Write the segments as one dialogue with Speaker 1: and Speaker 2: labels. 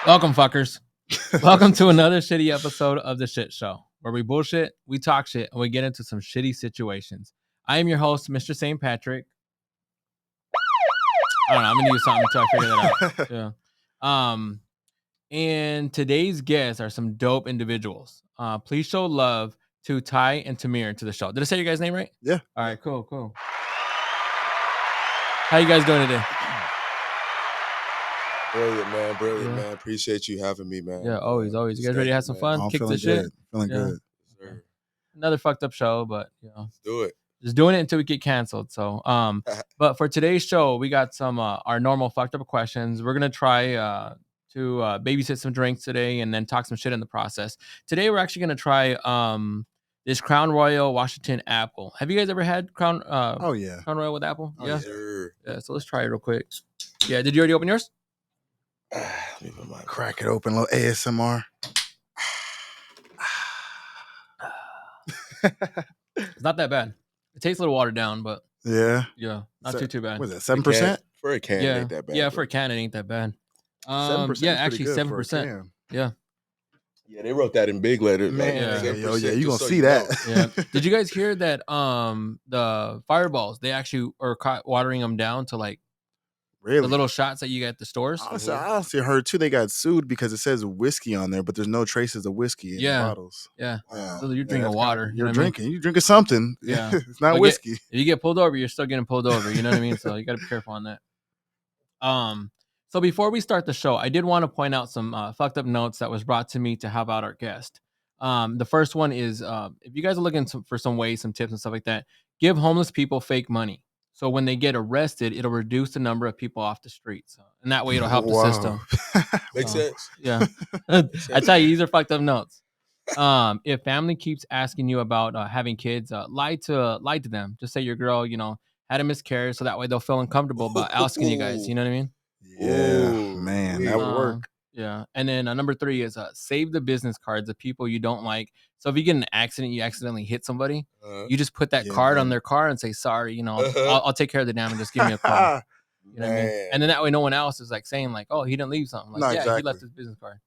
Speaker 1: Welcome, fuckers. Welcome to another shitty episode of The Shit Show, where we bullshit, we talk shit, and we get into some shitty situations. I am your host, Mr. St. Patrick. I don't know. I'm going to use something until I figure that out. Yeah. And today's guests are some dope individuals. Please show love to Ty and Tamir to the show. Did I say your guys' name right?
Speaker 2: Yeah.
Speaker 1: All right, cool. How you guys doing today?
Speaker 3: Brilliant, man. Appreciate you having me, man.
Speaker 1: Yeah, always. You guys ready to have some fun?
Speaker 2: I'm
Speaker 1: Kick
Speaker 2: feeling
Speaker 1: this
Speaker 2: good.
Speaker 1: shit?
Speaker 2: Feeling good.
Speaker 3: Sure.
Speaker 1: Another fucked up show, but
Speaker 3: Let's do it.
Speaker 1: Just doing it until we get canceled. So, but for today's show, we got some our normal fucked up questions. We're gonna try to babysit some drinks today and then talk some shit in the process. Today, we're actually gonna try this Crown Royal Washington apple. Have you guys ever had Crown?
Speaker 2: Oh yeah,
Speaker 1: Crown Royal with apple.
Speaker 2: Oh,
Speaker 1: yeah.
Speaker 3: Sure.
Speaker 1: Yeah. So let's try it real quick. Yeah. Did you already open yours?
Speaker 2: Crack it open, a little ASMR.
Speaker 1: It's not that bad. It tastes a little watered down, but
Speaker 2: yeah,
Speaker 1: not too bad.
Speaker 2: Was it 7%?
Speaker 3: For a can, it ain't that bad.
Speaker 1: Yeah, for a can, it ain't that bad.
Speaker 2: 7%.
Speaker 1: Yeah, actually 7%. Yeah.
Speaker 3: Yeah, they wrote that in big letters.
Speaker 2: Man,
Speaker 3: like,
Speaker 2: yeah, you gonna see that.
Speaker 1: Yeah. Did you guys hear that? The Fireballs, they actually are watering them down to like
Speaker 2: Really?
Speaker 1: the little shots that you get at the stores.
Speaker 2: Honestly, I also heard too they got sued because it says whiskey on there, but there's no traces of whiskey in the bottles.
Speaker 1: Yeah.
Speaker 2: Wow.
Speaker 1: So you're drinking water.
Speaker 2: You're drinking something.
Speaker 1: Yeah.
Speaker 2: It's not whiskey.
Speaker 1: If you get pulled over, you're still getting pulled over. You know what I mean? So you got to be careful on that. So before we start the show, I did want to point out some fucked up notes that was brought to me to help out our guest. The first one is if you guys are looking for some ways, some tips and stuff like that, give homeless people fake money. So when they get arrested, it'll reduce the number of people off the streets. And that way it'll help the system.
Speaker 3: Makes sense.
Speaker 1: Yeah. I tell you, these are fucked up notes. If family keeps asking you about having kids, lie to them. Just say your girl, had a miscarriage, so that way they'll feel uncomfortable about asking you guys. You know what I mean?
Speaker 2: Yeah, man, that would work.
Speaker 1: Yeah. And then number 3 is save the business cards of people you don't like. So if you get in an accident, you accidentally hit somebody, you just put that card on their car and say, sorry, I'll take care of the damage. Just give me a call. You know what I mean? And then that way no one else is like saying like, oh, he didn't leave something. Like, exactly. He left his business card.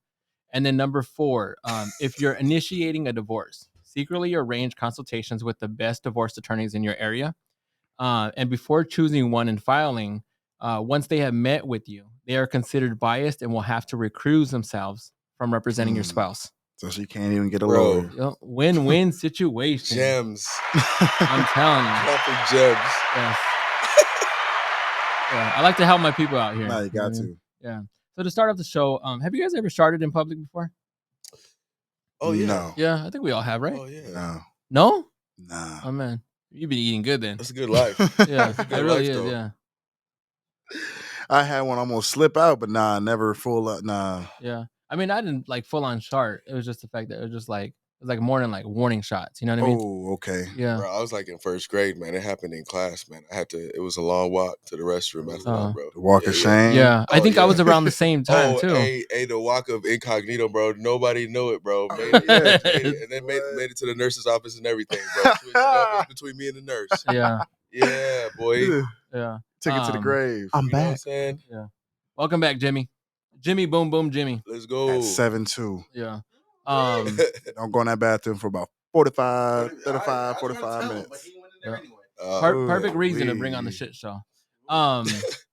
Speaker 1: And then number 4, if you're initiating a divorce, secretly arrange consultations with the best divorce attorneys in your area. And before choosing one and filing, once they have met with you, they are considered biased and will have to recuse themselves from representing your spouse.
Speaker 2: So she can't even get a lawyer.
Speaker 1: Win-win situation.
Speaker 3: Gems.
Speaker 1: I'm telling you.
Speaker 3: Dropping gems.
Speaker 1: Yes. Yeah, I like to help my people out here.
Speaker 2: No, you got to.
Speaker 1: Yeah. So to start off the show, have you guys ever sharted in public before?
Speaker 3: Oh, yeah.
Speaker 2: No.
Speaker 1: Yeah, I think we all have, right?
Speaker 3: Oh, yeah.
Speaker 1: No?
Speaker 2: Nah.
Speaker 1: Oh, man. You've been eating good then.
Speaker 3: That's a good life.
Speaker 1: Yeah, it really is, yeah.
Speaker 2: I had one almost slip out, but never full. Nah.
Speaker 1: Yeah. I mean, I didn't like full on shart. It was just the fact that it was just like, it was like more than like warning shots. You know what I mean?
Speaker 2: Oh, okay.
Speaker 1: Yeah.
Speaker 3: Bro, I was like in first grade, man. It happened in class, man. It was a long walk to the restroom after that, bro.
Speaker 2: The walk of shame?
Speaker 1: Yeah. I think I was around the same time, too.
Speaker 3: Hey, the walk of incognito, bro. Nobody knew it, bro. Made it, and then made it to the nurse's office and everything, bro. Between me and the nurse.
Speaker 1: Yeah.
Speaker 3: Yeah, boy.
Speaker 1: Yeah.
Speaker 2: Took it to the grave.
Speaker 3: I'm back.
Speaker 1: Yeah. Welcome back, Jimmy. Jimmy, boom, boom, Jimmy.
Speaker 3: Let's go.
Speaker 2: At 7'2".
Speaker 1: Yeah.
Speaker 2: Don't go in that bathroom for about 45 minutes.
Speaker 1: Yeah. Perfect reason to bring on the shit show. And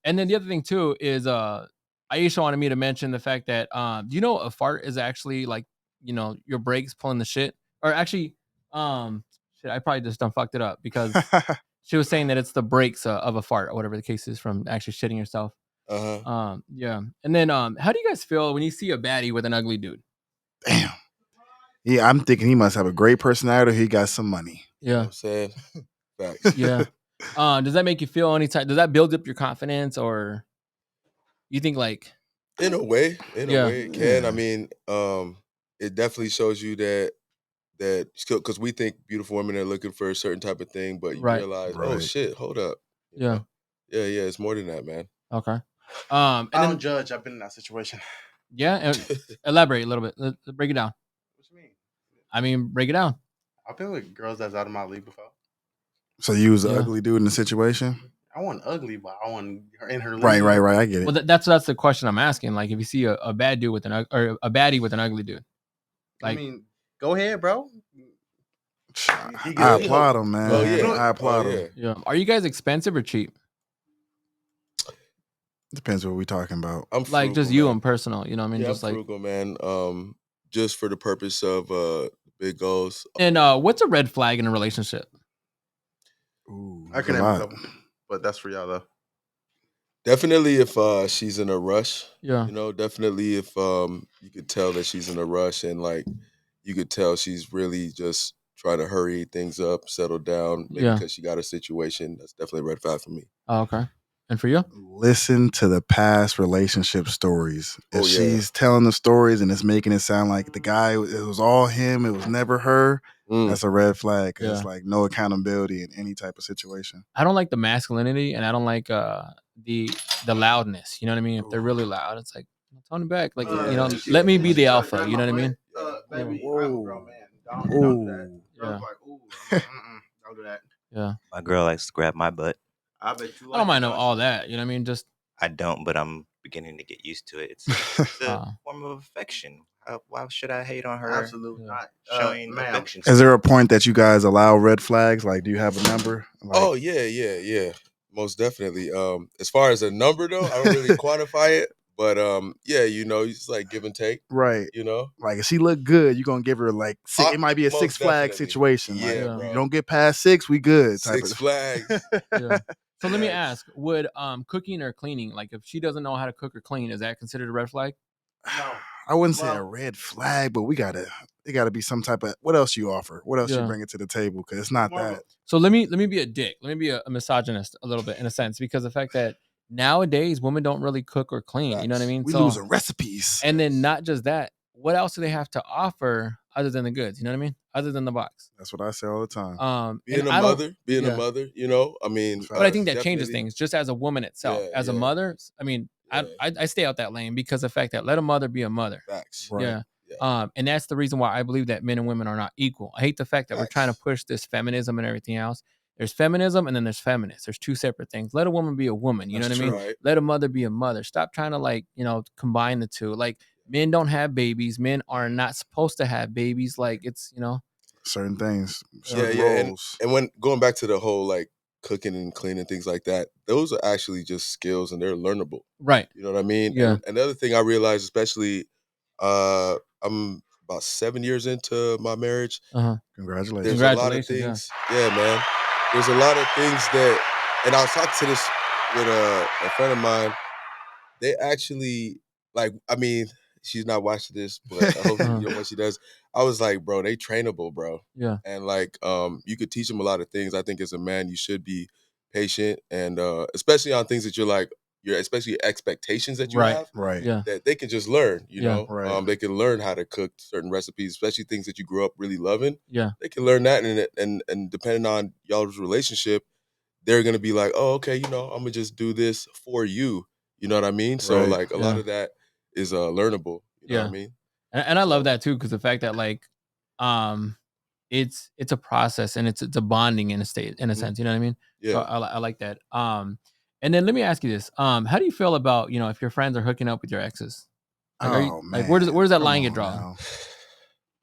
Speaker 1: then the other thing too is Aisha wanted me to mention the fact that do you know a fart is actually like, your brakes pulling the shit? Or actually, shit, I probably just done fucked it up because she was saying that it's the brakes of a fart or whatever the case is from actually shitting yourself. Yeah. And then how do you guys feel when you see a baddie with an ugly dude?
Speaker 2: Damn. Yeah, I'm thinking he must have a great personality. He got some money.
Speaker 1: Yeah.
Speaker 3: You know what I'm saying? Facts.
Speaker 1: Yeah. Does that make you feel any type? Does that build up your confidence, or you think like
Speaker 3: In a way, it can. I mean, it definitely shows you that because we think beautiful women are looking for a certain type of thing, but you realize, oh shit, hold up. You know? Yeah, it's more than that, man.
Speaker 1: Okay.
Speaker 2: And I don't judge. I've been in that situation.
Speaker 1: Yeah, and elaborate a little bit. Let's break it down.
Speaker 2: What you mean?
Speaker 1: I mean, break it down.
Speaker 2: I've been with girls that's out of my league before. So you was an ugly dude in the situation? I wasn't ugly, but I wasn't in her league. Right. I get it.
Speaker 1: Well, that's the question I'm asking. Like, if you see a bad dude with or a baddie with an ugly dude, like,
Speaker 2: I mean, go ahead, bro. I applaud him, man.
Speaker 3: Oh, yeah.
Speaker 2: I applaud him.
Speaker 1: Yeah. Are you guys expensive or cheap?
Speaker 2: Depends what we're talking about.
Speaker 3: I'm frugal,
Speaker 1: like just you and personal. You know what I mean?
Speaker 3: Yeah,
Speaker 1: just
Speaker 3: I'm
Speaker 1: like
Speaker 3: frugal, man. Just for the purpose of big goals.
Speaker 1: And what's a red flag in a relationship?
Speaker 2: Ooh, I can name a couple, but that's for y'all though.
Speaker 3: Definitely if she's in a rush.
Speaker 1: Yeah.
Speaker 3: You know, definitely if you could tell that she's in a rush and like you could tell she's really just trying to hurry things up, settle down, maybe because she got a situation. That's definitely a red flag for me.
Speaker 1: Oh, okay. And for you?
Speaker 2: Listen to the past relationship stories. If she's telling the stories and it's making it sound like the guy, it was all him, it was never her, that's a red flag because it's like no accountability in any type of situation.
Speaker 1: I don't like the masculinity and I don't like the loudness. You know what I mean? If they're really loud, it's like, tone it back. Like, you know, let me be the alpha. You know what I mean?
Speaker 2: Baby, I'm a grown man. Don't do that.
Speaker 1: Yeah.
Speaker 2: Like, don't do that.
Speaker 1: Yeah.
Speaker 4: My girl likes to grab my butt.
Speaker 2: I bet you.
Speaker 1: I don't mind all that. You know what I mean? Just
Speaker 4: I don't, but I'm beginning to get used to it. It's a form of affection. Why should I hate on her?
Speaker 2: Absolutely not.
Speaker 4: Showing affection.
Speaker 2: Is there a point that you guys allow red flags? Like, do you have a number? Like,
Speaker 3: oh yeah. Most definitely. As far as a number though, I don't really quantify it. But yeah, you know, it's like give and take.
Speaker 2: Right.
Speaker 3: You know?
Speaker 2: Like if she look good, you're gonna give her like it might be a 6 flag situation.
Speaker 3: Yeah,
Speaker 2: like,
Speaker 3: bro.
Speaker 2: You don't get past 6, we good.
Speaker 3: 6 flags.
Speaker 1: Yeah. So let me ask, would cooking or cleaning, like if she doesn't know how to cook or clean, is that considered a red flag?
Speaker 2: No. I wouldn't say a red flag, but it gotta be some type of what else you offer? What else you bring it to the table? Because it's not that.
Speaker 1: So let me be a dick. Let me be a misogynist a little bit in a sense, because the fact that nowadays women don't really cook or clean. You know what I mean?
Speaker 2: We losing recipes.
Speaker 1: And then not just that, what else do they have to offer other than the goods? You know what I mean? Other than the box.
Speaker 2: That's what I say all the time.
Speaker 3: Being a mother, you know, I mean.
Speaker 1: But I think that changes things just as a woman itself. As a mother, I mean, I stay out that lane because the fact that let a mother be a mother.
Speaker 3: Facts.
Speaker 1: Right. Yeah. And that's the reason why I believe that men and women are not equal. I hate the fact that we're trying to push this feminism and everything else. There's feminism and then there's feminists. There's two separate things. Let a woman be a woman. You know what I mean?
Speaker 3: Right.
Speaker 1: Let a mother be a mother. Stop trying to like, you know, combine the two. Like men don't have babies. Men are not supposed to have babies. Like it's, you know.
Speaker 2: Certain things.
Speaker 3: Certain roles. And when going back to the whole like cooking and cleaning, things like that, those are actually just skills and they're learnable.
Speaker 1: Right.
Speaker 3: You know what I mean?
Speaker 1: Yeah.
Speaker 3: And the other thing I realized, especially I'm about 7 years into my marriage.
Speaker 2: Congratulations.
Speaker 3: There's a lot of things. Yeah, man. There's a lot of things that, and I was talking to this with a friend of mine. They actually, like, I mean, she's not watching this, but I hope you know what she does. I was like, bro, they trainable, bro.
Speaker 1: Yeah.
Speaker 3: And like, you could teach them a lot of things. I think as a man, you should be patient and especially on things that you're like, especially expectations that you have,
Speaker 2: right?
Speaker 1: Yeah,
Speaker 3: that they can just learn. You know,
Speaker 2: right.
Speaker 3: They can learn how to cook certain recipes, especially things that you grew up really loving.
Speaker 1: Yeah,
Speaker 3: they can learn that, and depending on y'all's relationship, they're gonna be like, oh, okay, you know, I'm gonna just do this for you. You know what I mean? So like a lot of that is learnable. You know what I mean?
Speaker 1: And I love that too, because the fact that like, it's a process and it's a bonding in a sense. You know what I mean?
Speaker 3: Yeah.
Speaker 1: So I like that. And then let me ask you this: how do you feel about, you know, if your friends are hooking up with your exes? Like,
Speaker 2: man,
Speaker 1: like where does that line get drawn?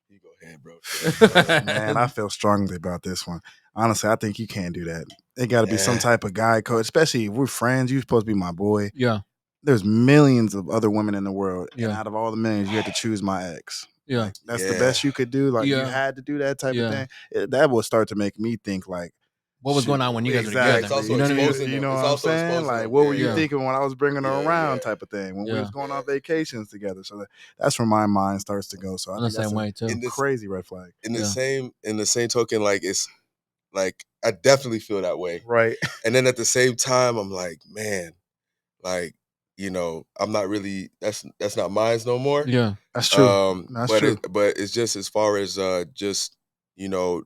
Speaker 3: You go ahead, bro.
Speaker 2: Man, I feel strongly about this one. Honestly, I think you can't do that. It got to be some type of guy code, especially if we're friends. You're supposed to be my boy.
Speaker 1: Yeah.
Speaker 2: There's millions of other women in the world, and out of all the millions, you had to choose my ex.
Speaker 1: Yeah,
Speaker 2: like, that's the best you could do. Like you had to do that type of thing. That will start to make me think like,
Speaker 1: what was going on when you guys were together?
Speaker 3: You know what I mean?
Speaker 2: You know what I'm saying? Like, what were you thinking when I was bringing her around, type of thing? When we was going on vacations together. So that's where my mind starts to go. So I think
Speaker 1: the same way too.
Speaker 2: Crazy red flag.
Speaker 3: In the same token, like it's like I definitely feel that way.
Speaker 2: Right.
Speaker 3: And then at the same time, I'm like, man, like you know, I'm not really that's not mine no more.
Speaker 1: Yeah,
Speaker 2: that's true. That's true.
Speaker 3: But it's just as far as just you know,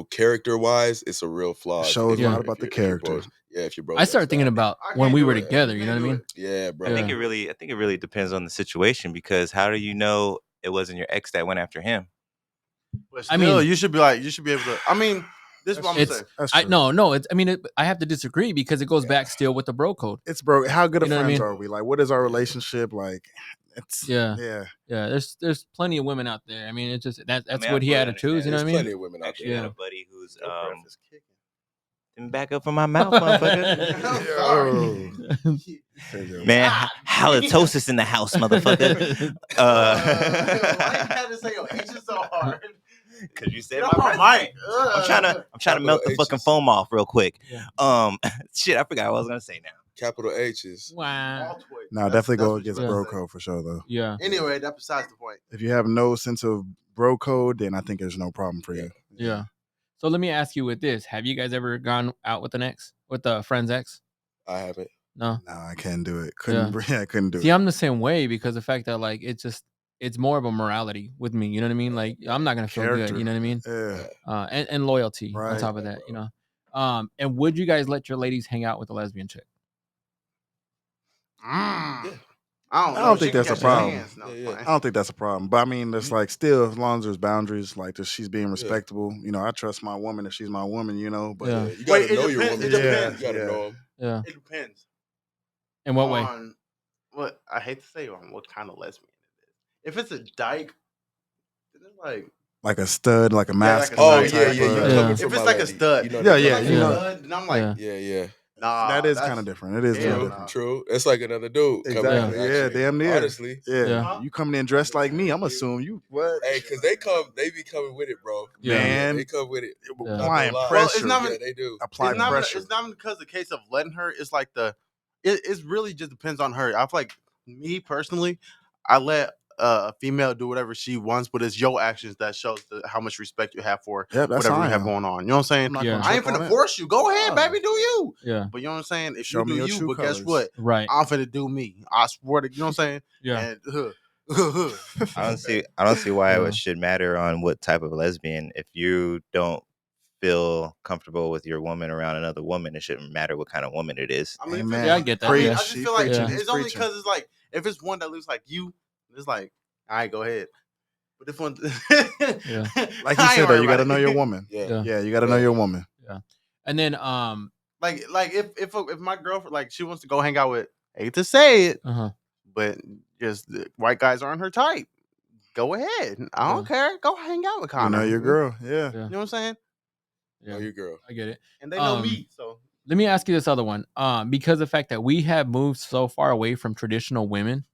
Speaker 3: character wise, it's a real flaw.
Speaker 2: It shows a
Speaker 1: Yeah.
Speaker 2: lot about the character.
Speaker 3: If you broke,
Speaker 1: I started thinking about when we were together. You know what I mean?
Speaker 3: Yeah, bro.
Speaker 4: I think it really depends on the situation, because how do you know it wasn't your ex that went after him?
Speaker 5: But still,
Speaker 1: I mean,
Speaker 5: you should be able to. I mean, this is what I'm saying.
Speaker 1: No. It's. I mean, I have to disagree because it goes back still with the bro code.
Speaker 2: It's bro. How good of
Speaker 1: You know what I
Speaker 2: friends
Speaker 1: mean?
Speaker 2: are we? Like, what is our relationship like? It's
Speaker 1: Yeah.
Speaker 2: yeah.
Speaker 1: There's plenty of women out there. I mean, it's just that's
Speaker 4: mean,
Speaker 1: what
Speaker 4: I
Speaker 1: he had to
Speaker 4: fully
Speaker 1: choose. You know what I
Speaker 3: There's
Speaker 1: mean?
Speaker 3: plenty of women out
Speaker 4: Actually,
Speaker 3: there.
Speaker 4: I got a buddy who's didn't back up from my mouth, motherfucker. Man, halitosis in the house, motherfucker.
Speaker 5: Why you gotta say your H's so hard?
Speaker 4: Because you said my mic. I'm trying to melt the fucking foam off real quick.
Speaker 1: Yeah.
Speaker 4: Shit, I forgot what I was gonna say now.
Speaker 3: Capital H's.
Speaker 1: Wow.
Speaker 2: No, definitely go against bro code for sure though.
Speaker 1: Yeah.
Speaker 5: Anyway, that's besides the point.
Speaker 2: If you have no sense of bro code, then I think there's no problem for you.
Speaker 1: Yeah. So let me ask you with this: have you guys ever gone out with an ex, with a friend's ex?
Speaker 3: I haven't.
Speaker 1: No.
Speaker 2: No, I can't do it. I couldn't do it.
Speaker 1: See, I'm the same way because the fact that like it's more of a morality with me. You know what I mean? Like I'm not gonna feel good. You know what I mean?
Speaker 2: Yeah.
Speaker 1: And loyalty
Speaker 2: Right.
Speaker 1: on top of that. You know. And would you guys let your ladies hang out with a lesbian chick?
Speaker 5: Yeah.
Speaker 2: I don't think that's a problem. I don't think that's a problem. But I mean, it's like still, as long as there's boundaries, like that she's being respectable. You know, I trust my woman if she's my woman. You know, but
Speaker 3: you gotta know your woman.
Speaker 5: It depends.
Speaker 3: You gotta know them.
Speaker 1: Yeah.
Speaker 5: It depends.
Speaker 1: In what way?
Speaker 5: What I hate to say on what kind of lesbian it is. If it's a dyke, then it's like
Speaker 2: a stud, like a mask.
Speaker 5: If
Speaker 3: it's
Speaker 5: like a stud,
Speaker 3: you know,
Speaker 5: then I'm like,
Speaker 3: yeah.
Speaker 5: Nah,
Speaker 2: that is kind of different. It is different.
Speaker 3: True. It's like another dude.
Speaker 2: Exactly. Yeah, damn near.
Speaker 3: Honestly.
Speaker 2: Yeah. You coming in dressed like me, I'm assuming you what?
Speaker 3: Hey, because they be coming with it, bro.
Speaker 2: Man.
Speaker 3: They come with it.
Speaker 2: Applying pressure.
Speaker 5: Well, it's not,
Speaker 3: they do.
Speaker 2: Apply pressure.
Speaker 5: It's not because the case of letting her. It's like it really just depends on her. I feel like me personally, I let a female do whatever she wants, but it's your actions that shows how much respect you have for whatever you have going on. You know what I'm saying? I ain't finna force you. Go ahead, baby, do you.
Speaker 1: Yeah.
Speaker 5: But you know what I'm saying? If
Speaker 2: Show
Speaker 5: you do you, but
Speaker 2: colors.
Speaker 5: guess what?
Speaker 1: Right.
Speaker 5: I'm finna do me. I swear to you know what I'm saying?
Speaker 1: Yeah.
Speaker 5: And,
Speaker 4: I don't see why it should matter on what type of lesbian. If you don't feel comfortable with your woman around another woman, it shouldn't matter what kind of woman it is.
Speaker 5: I mean,
Speaker 1: I get that.
Speaker 5: I just feel like it's only
Speaker 2: preaching.
Speaker 5: because it's like if it's one that looks like you, it's like, all right, go ahead. But if one,
Speaker 2: like you said, though, you got to know your woman.
Speaker 3: Yeah,
Speaker 2: you got to know your woman.
Speaker 1: Yeah, and then
Speaker 5: like if my girlfriend like she wants to go hang out with, I hate to say it, but just white guys aren't her type. Go ahead, I don't care. Go hang out with Connor.
Speaker 2: You know your girl. Yeah.
Speaker 5: You know what I'm saying?
Speaker 3: Yeah, your girl.
Speaker 1: I get it.
Speaker 5: And they know me, so.
Speaker 1: Let me ask you this other one. Because of the fact that we have moved so far away from traditional women,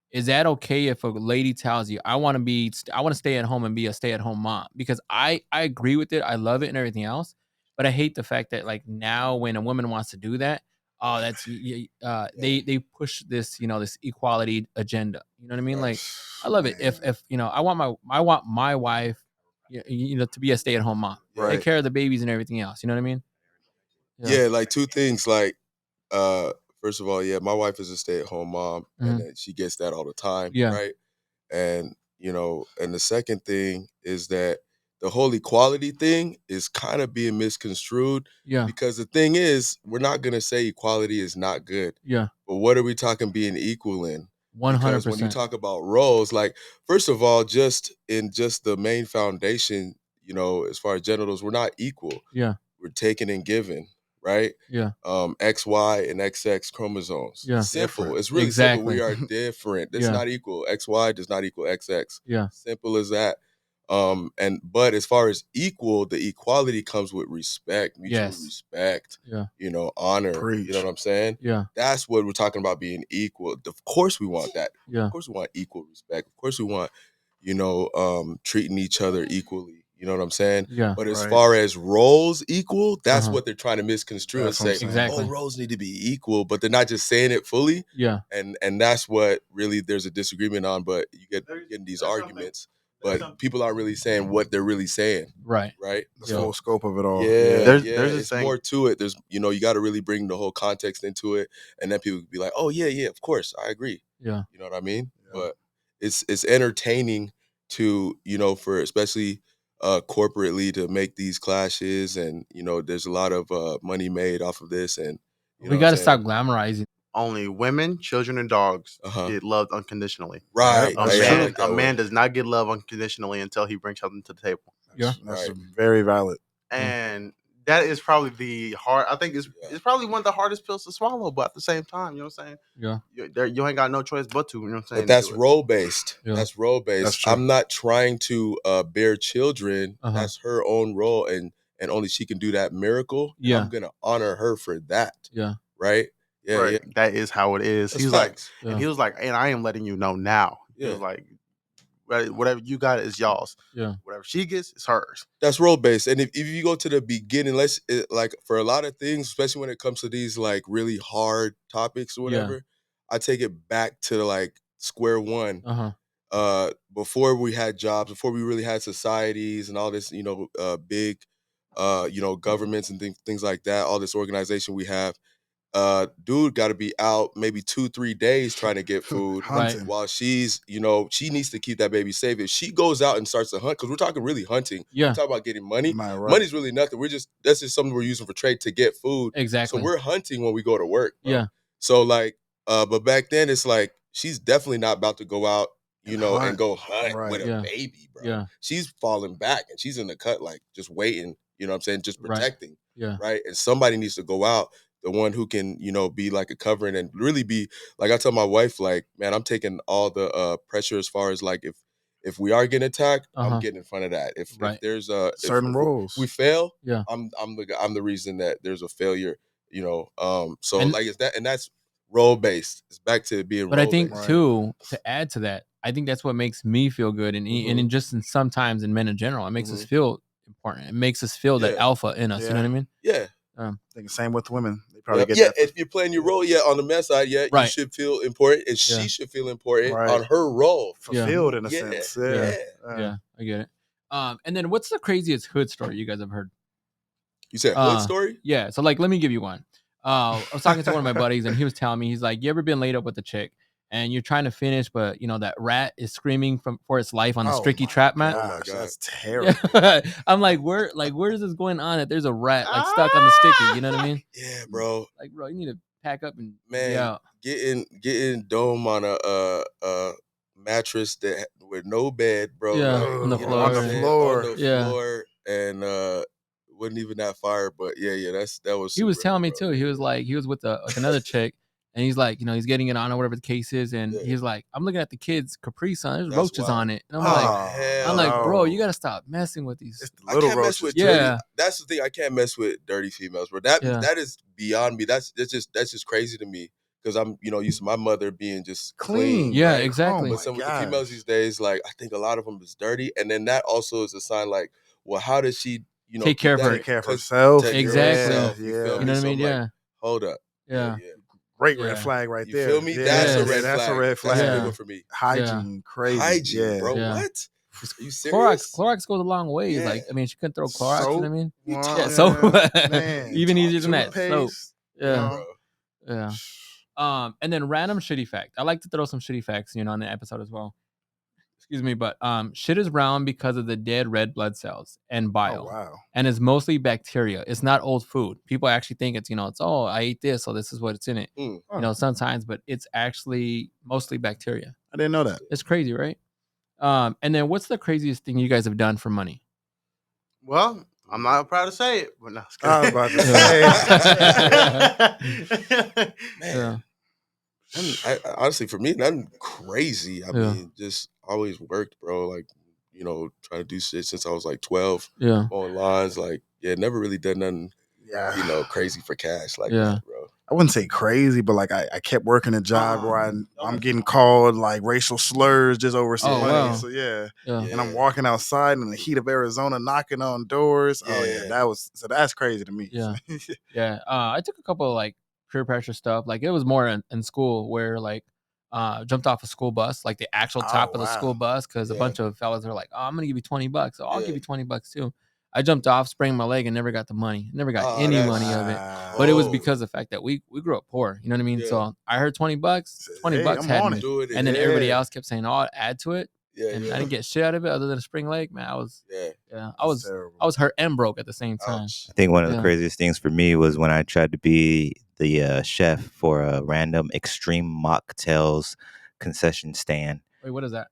Speaker 1: is that okay if a lady tells you, I want to stay at home and be a stay-at-home mom? Because I agree with it. I love it and everything else. But I hate the fact that like now when a woman wants to do that, that's they push this, this equality agenda. You know what I mean? Like I love it. If I want my wife, to be a stay-at-home mom, take care of the babies and everything else. You know what I mean?
Speaker 3: Yeah, like two things. Like, first of all, my wife is a stay-at-home mom, and then she gets that all the time, right? And and the second thing is that the whole equality thing is kind of being misconstrued.
Speaker 1: Yeah.
Speaker 3: Because the thing is, we're not gonna say equality is not good.
Speaker 1: Yeah.
Speaker 3: But what are we talking being equal in?
Speaker 1: 100%.
Speaker 3: Because when you talk about roles, like first of all, just the main foundation, as far as genitals, we're not equal.
Speaker 1: Yeah.
Speaker 3: We're taken and given, right?
Speaker 1: Yeah.
Speaker 3: X, Y, and XX chromosomes.
Speaker 1: Yeah.
Speaker 3: Simple.
Speaker 2: Different.
Speaker 3: It's really simple. We are different. It's not equal. XY does not equal XX.
Speaker 1: Yeah.
Speaker 3: Simple as that. But as far as equal, the equality comes with respect, mutual respect, honor.
Speaker 2: Preach.
Speaker 3: You know what I'm saying?
Speaker 1: Yeah.
Speaker 3: That's what we're talking about being equal. Of course we want that.
Speaker 1: Yeah.
Speaker 3: Of course we want equal respect. Of course we want, treating each other equally. You know what I'm saying?
Speaker 1: Yeah.
Speaker 3: But as far as roles equal, that's what they're trying to misconstrue and say,
Speaker 1: exactly.
Speaker 3: roles need to be equal, but they're not just saying it fully.
Speaker 1: Yeah.
Speaker 3: And that's what really there's a disagreement on, but you get in these arguments. but people aren't really saying what they're really saying.
Speaker 1: Right.
Speaker 3: Right.
Speaker 2: The full scope of it all.
Speaker 3: Yeah.
Speaker 5: There's
Speaker 3: It's more to it. There's, you got to really bring the whole context into it, and then people be like, "Oh yeah, of course, I agree."
Speaker 1: Yeah.
Speaker 3: You know what I mean?
Speaker 2: Yeah.
Speaker 3: But it's entertaining to, for especially corporately to make these clashes, and there's a lot of money made off of this, and
Speaker 1: we got to stop glamorizing.
Speaker 5: Only women, children, and dogs get loved unconditionally.
Speaker 3: Right.
Speaker 5: A man does not get love unconditionally until he brings something to the table.
Speaker 2: That's very valid.
Speaker 5: And that is probably I think it's probably one of the hardest pills to swallow, but at the same time, you know what I'm saying?
Speaker 1: Yeah.
Speaker 5: You ain't got no choice but to, you know what I'm saying?
Speaker 3: But that's role-based.
Speaker 1: Yeah.
Speaker 3: That's role-based.
Speaker 2: That's true.
Speaker 3: I'm not trying to bear children.
Speaker 1: Uh-huh.
Speaker 3: That's her own role, and only she can do that miracle.
Speaker 1: Yeah.
Speaker 3: I'm going to honor her for that.
Speaker 1: Yeah.
Speaker 3: Right? Yeah,
Speaker 5: right.
Speaker 3: yeah.
Speaker 5: That is how it is.
Speaker 3: That's
Speaker 5: He's
Speaker 3: facts.
Speaker 5: like, and he was like, and I am letting you know now. He was like, whatever you got is y'all's.
Speaker 1: Yeah.
Speaker 5: Whatever she gets is hers.
Speaker 3: That's role based. And if you go to the beginning, like for a lot of things, especially when it comes to these like really hard topics or whatever, I take it back to like square one. Before we had jobs, before we really had societies and all this, big, governments and things like that, all this organization we have. Dude got to be out maybe 2-3 days trying to get food while she's, she needs to keep that baby safe. If she goes out and starts to hunt, because we're talking really hunting, we're talking about getting money. Money's really nothing. That's just something we're using for trade to get food.
Speaker 1: Exactly.
Speaker 3: So we're hunting when we go to work. Bro.
Speaker 1: Yeah.
Speaker 3: So like, but back then it's like she's definitely not about to go out, and go hunt with a baby, bro.
Speaker 1: Yeah.
Speaker 3: She's falling back and she's in the cut, like just waiting. You know what I'm saying? Just protecting.
Speaker 1: Yeah.
Speaker 3: Right. And somebody needs to go out. The one who can, be like a covering and really be like, I tell my wife, like, man, I'm taking all the pressure as far as like, if we are getting attacked, I'm getting in front of that. If there's
Speaker 2: certain roles,
Speaker 3: we fail,
Speaker 1: yeah,
Speaker 3: I'm the reason that there's a failure, so like it's that, and that's role based. It's back to being
Speaker 1: but
Speaker 3: role
Speaker 1: I think
Speaker 3: based.
Speaker 1: too, to add to that, I think that's what makes me feel good, and and sometimes in men in general, it makes us feel important. It makes us feel that alpha in us. You know what I mean?
Speaker 3: Yeah.
Speaker 2: I think the same with women. They probably get that.
Speaker 3: If you're playing your role, on the men's side, you should feel important, and she should feel important on her role,
Speaker 2: fulfilled in a sense.
Speaker 1: Yeah, I get it. And then what's the craziest hood story you guys have heard?
Speaker 3: You said hood story?
Speaker 1: Yeah. So like, let me give you one. I was talking to one of my buddies, and he was telling me, he's like, "You ever been laid up with a chick, and you're trying to finish, but that rat is screaming for its life on the sticky trap mat?"
Speaker 2: Oh my God, that's terrible.
Speaker 1: I'm like, where is this going on? That there's a rat like stuck on the sticky. You know what I mean?
Speaker 3: Yeah, bro.
Speaker 1: Like, bro, you need to pack up and
Speaker 3: getting dome on a mattress that with no bed, bro.
Speaker 1: Yeah,
Speaker 3: like,
Speaker 1: on the floor.
Speaker 3: On the floor, and wasn't even that fire, but that was.
Speaker 1: He was telling me too. He was like, he was with another chick, and he's like, he's getting it on or whatever the case is, and he's like, I'm looking at the kids' Capri Sun. There's roaches on it, and I'm like, bro, you gotta stop messing with these
Speaker 3: little roaches. That's the thing. I can't mess with dirty females, bro. That is beyond me. That's just crazy to me. Because I'm, used to my mother being just clean.
Speaker 1: Yeah, exactly.
Speaker 3: But some of the females these days, like, I think a lot of them is dirty. And then that also is a sign, like, well, how does she,
Speaker 2: take care of herself?
Speaker 1: Exactly.
Speaker 3: You feel
Speaker 1: me? You know what I mean?
Speaker 3: Like, hold up.
Speaker 1: Yeah.
Speaker 2: Great red flag right there.
Speaker 3: You feel me? That's a red flag.
Speaker 2: That's a red flag.
Speaker 3: That's a big one for me.
Speaker 2: Hygiene, crazy.
Speaker 3: Hygiene, bro.
Speaker 1: Yeah.
Speaker 3: What? Are you serious?
Speaker 1: Clorox goes a long way. Like, I mean, she couldn't throw Clorox.
Speaker 2: Soap?
Speaker 1: You know what I mean?
Speaker 2: Yeah,
Speaker 1: so even easier than that. Soap. Yeah.
Speaker 3: Bro.
Speaker 1: Yeah. And then random shitty fact. I like to throw some shitty facts, in the episode as well. Excuse me, but shit is brown because of the dead red blood cells and bile.
Speaker 2: Oh, wow.
Speaker 1: And it's mostly bacteria. It's not old food. People actually think it's, it's I ate this, so this is what it's in it. Sometimes, but it's actually mostly bacteria.
Speaker 2: I didn't know that.
Speaker 1: It's crazy, right? And then what's the craziest thing you guys have done for money?
Speaker 5: Well, I'm not proud to say it, but no,
Speaker 2: I was about to
Speaker 3: say. Man. Honestly, for me, nothing crazy. I mean, just always worked, bro. Like, trying to do shit since I was like 12.
Speaker 1: Yeah.
Speaker 3: On lines, like, never really done nothing, crazy for cash like that, bro.
Speaker 2: I wouldn't say crazy, but like I kept working a job where I'm getting called like racial slurs just over some money.
Speaker 1: Wow.
Speaker 2: So and I'm walking outside in the heat of Arizona, knocking on doors. That's crazy to me.
Speaker 1: Yeah. I took a couple of like peer pressure stuff. Like it was more in school where like jumped off a school bus, like the actual top of the school bus, because a bunch of fellas are like, "Oh, I'm gonna give you $20." So I'll give you $20 too. I jumped off, sprained my leg, and never got the money. Never got any money of it. But it was because of the fact that we grew up poor. You know what I mean?
Speaker 3: Yeah.
Speaker 1: So I heard $20. $20 had me. And then everybody else kept saying, "Oh, I'll add to it." And I didn't get shit out of it other than a sprained leg. Man, I was I was hurt and broke at the same time.
Speaker 4: I think one of the craziest things for me was when I tried to be the chef for a random extreme mocktails concession stand.
Speaker 1: Wait, what is that?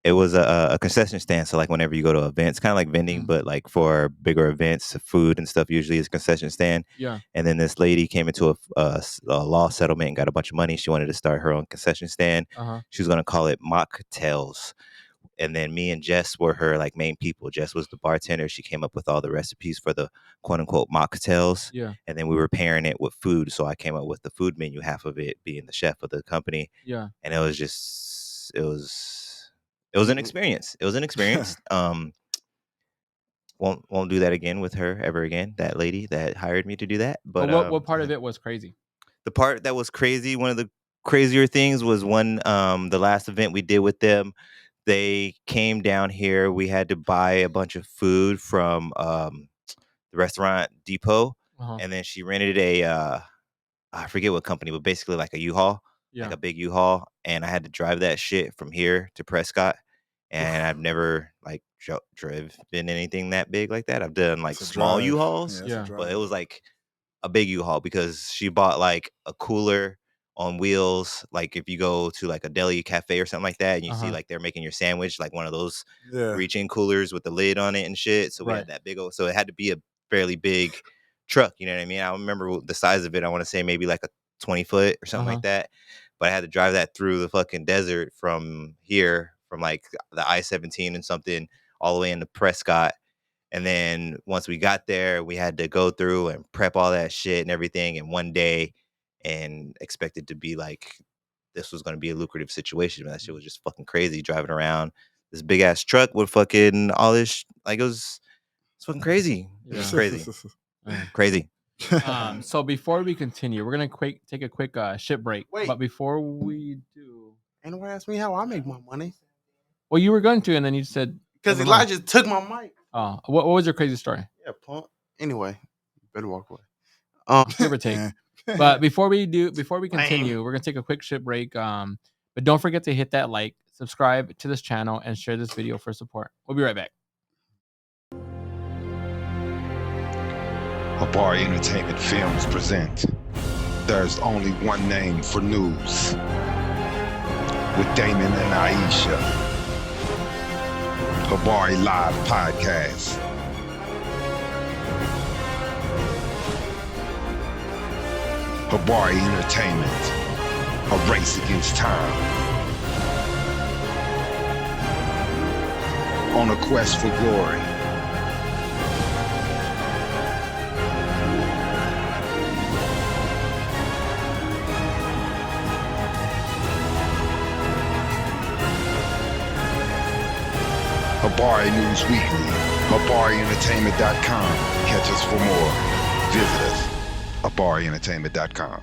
Speaker 4: It was a concession stand. So like whenever you go to events, kind of like vending, but like for bigger events, food and stuff, usually it's a concession stand.
Speaker 1: Yeah.
Speaker 4: And then this lady came into a law settlement and got a bunch of money. She wanted to start her own concession stand. She was going to call it Mocktails. And then me and Jess were her like main people. Jess was the bartender. She came up with all the recipes for the quote unquote mocktails.
Speaker 1: Yeah.
Speaker 4: And then we were pairing it with food. So I came up with the food menu, half of it being the chef of the company.
Speaker 1: Yeah.
Speaker 4: And it was an experience. It was an experience. Won't do that again with her ever again. That lady that hired me to do that. But
Speaker 1: what part of it was crazy?
Speaker 4: The part that was crazy, one of the crazier things was when the last event we did with them, they came down here. We had to buy a bunch of food from the restaurant Depot, and then she rented a I forget what company, but basically like a U-Haul, like a big U-Haul, and I had to drive that shit from here to Prescott. And I've never like driven anything that big like that. I've done like small U-Hauls, but it was like a big U-Haul because she bought like a cooler on wheels. Like if you go to like a deli cafe or something like that, and you see like they're making your sandwich, like one of those reach-in coolers with the lid on it and shit. So we had that big old. So it had to be a fairly big truck. You know what I mean? I remember the size of it. I want to say maybe like a 20-foot or something like that. But I had to drive that through the fucking desert from here, from like the I-17 and something, all the way into Prescott. And then once we got there, we had to go through and prep all that shit and everything in one day, and expected to be like, this was going to be a lucrative situation. But that shit was just fucking crazy, driving around this big ass truck with fucking all this. Like it's fucking crazy. It was crazy. Crazy.
Speaker 1: So before we continue, we're gonna take a quick shit break.
Speaker 5: Wait.
Speaker 1: But before we do,
Speaker 5: ain't nobody asked me how I make my money.
Speaker 1: Well, you were going to, and then you said
Speaker 5: because Elijah took my mic.
Speaker 1: Oh, what was your crazy story?
Speaker 5: Yeah, punk. Anyway, you better walk away.
Speaker 1: Give or take. But before we continue, we're gonna take a quick shit break. But don't forget to hit that like, subscribe to this channel, and share this video for support. We'll be right back.
Speaker 6: Habari Entertainment Films present There's Only One Name for News with Damon and Aisha. Habari Live Podcast. Habari Entertainment, a race against time. On a quest for glory. Habari News Weekly, HabariEntertainment.com. Catch us for more. Visit us, HabariEntertainment.com.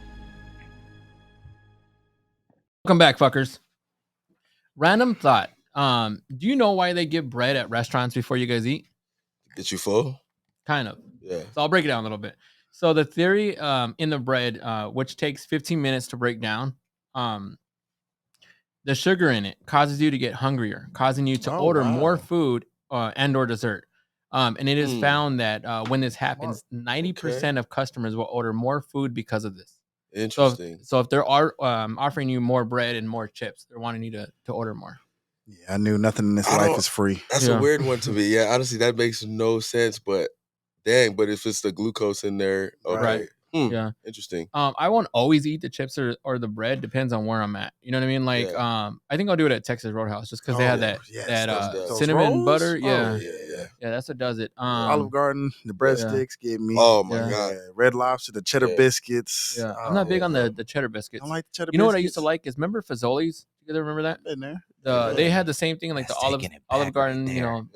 Speaker 1: Welcome back, fuckers. Random thought. Do you know why they give bread at restaurants before you guys eat?
Speaker 3: Get you full?
Speaker 1: Kind of.
Speaker 3: Yeah.
Speaker 1: So I'll break it down a little bit. So the theory in the bread, which takes 15 minutes to break down, the sugar in it causes you to get hungrier, causing you to order more food and or dessert. And it is found that when this happens, 90% of customers will order more food because of this.
Speaker 3: Interesting.
Speaker 1: So if they're offering you more bread and more chips, they're wanting you to order more.
Speaker 2: Yeah, I knew nothing in this life is free.
Speaker 3: That's a weird one to me. Yeah, honestly, that makes no sense. But dang, but if it's the glucose in there, okay.
Speaker 1: Right. Yeah.
Speaker 3: Interesting.
Speaker 1: I won't always eat the chips or the bread. Depends on where I'm at. You know what I mean? Like, I think I'll do it at Texas Roadhouse just because they have that cinnamon
Speaker 2: rolls?
Speaker 1: butter. Yeah.
Speaker 3: Yeah,
Speaker 1: that's what does it.
Speaker 2: Olive Garden, the breadsticks get me.
Speaker 3: Oh my god.
Speaker 2: Red Lobster, the cheddar biscuits.
Speaker 1: Yeah, I'm not big on the cheddar biscuits.
Speaker 2: I don't like the cheddar biscuits.
Speaker 1: You know what I used to like is, remember Fazoli's? You guys remember that?
Speaker 2: In there.
Speaker 1: They had the same thing, like
Speaker 4: That's
Speaker 1: the Olive Garden.
Speaker 4: right
Speaker 1: You know.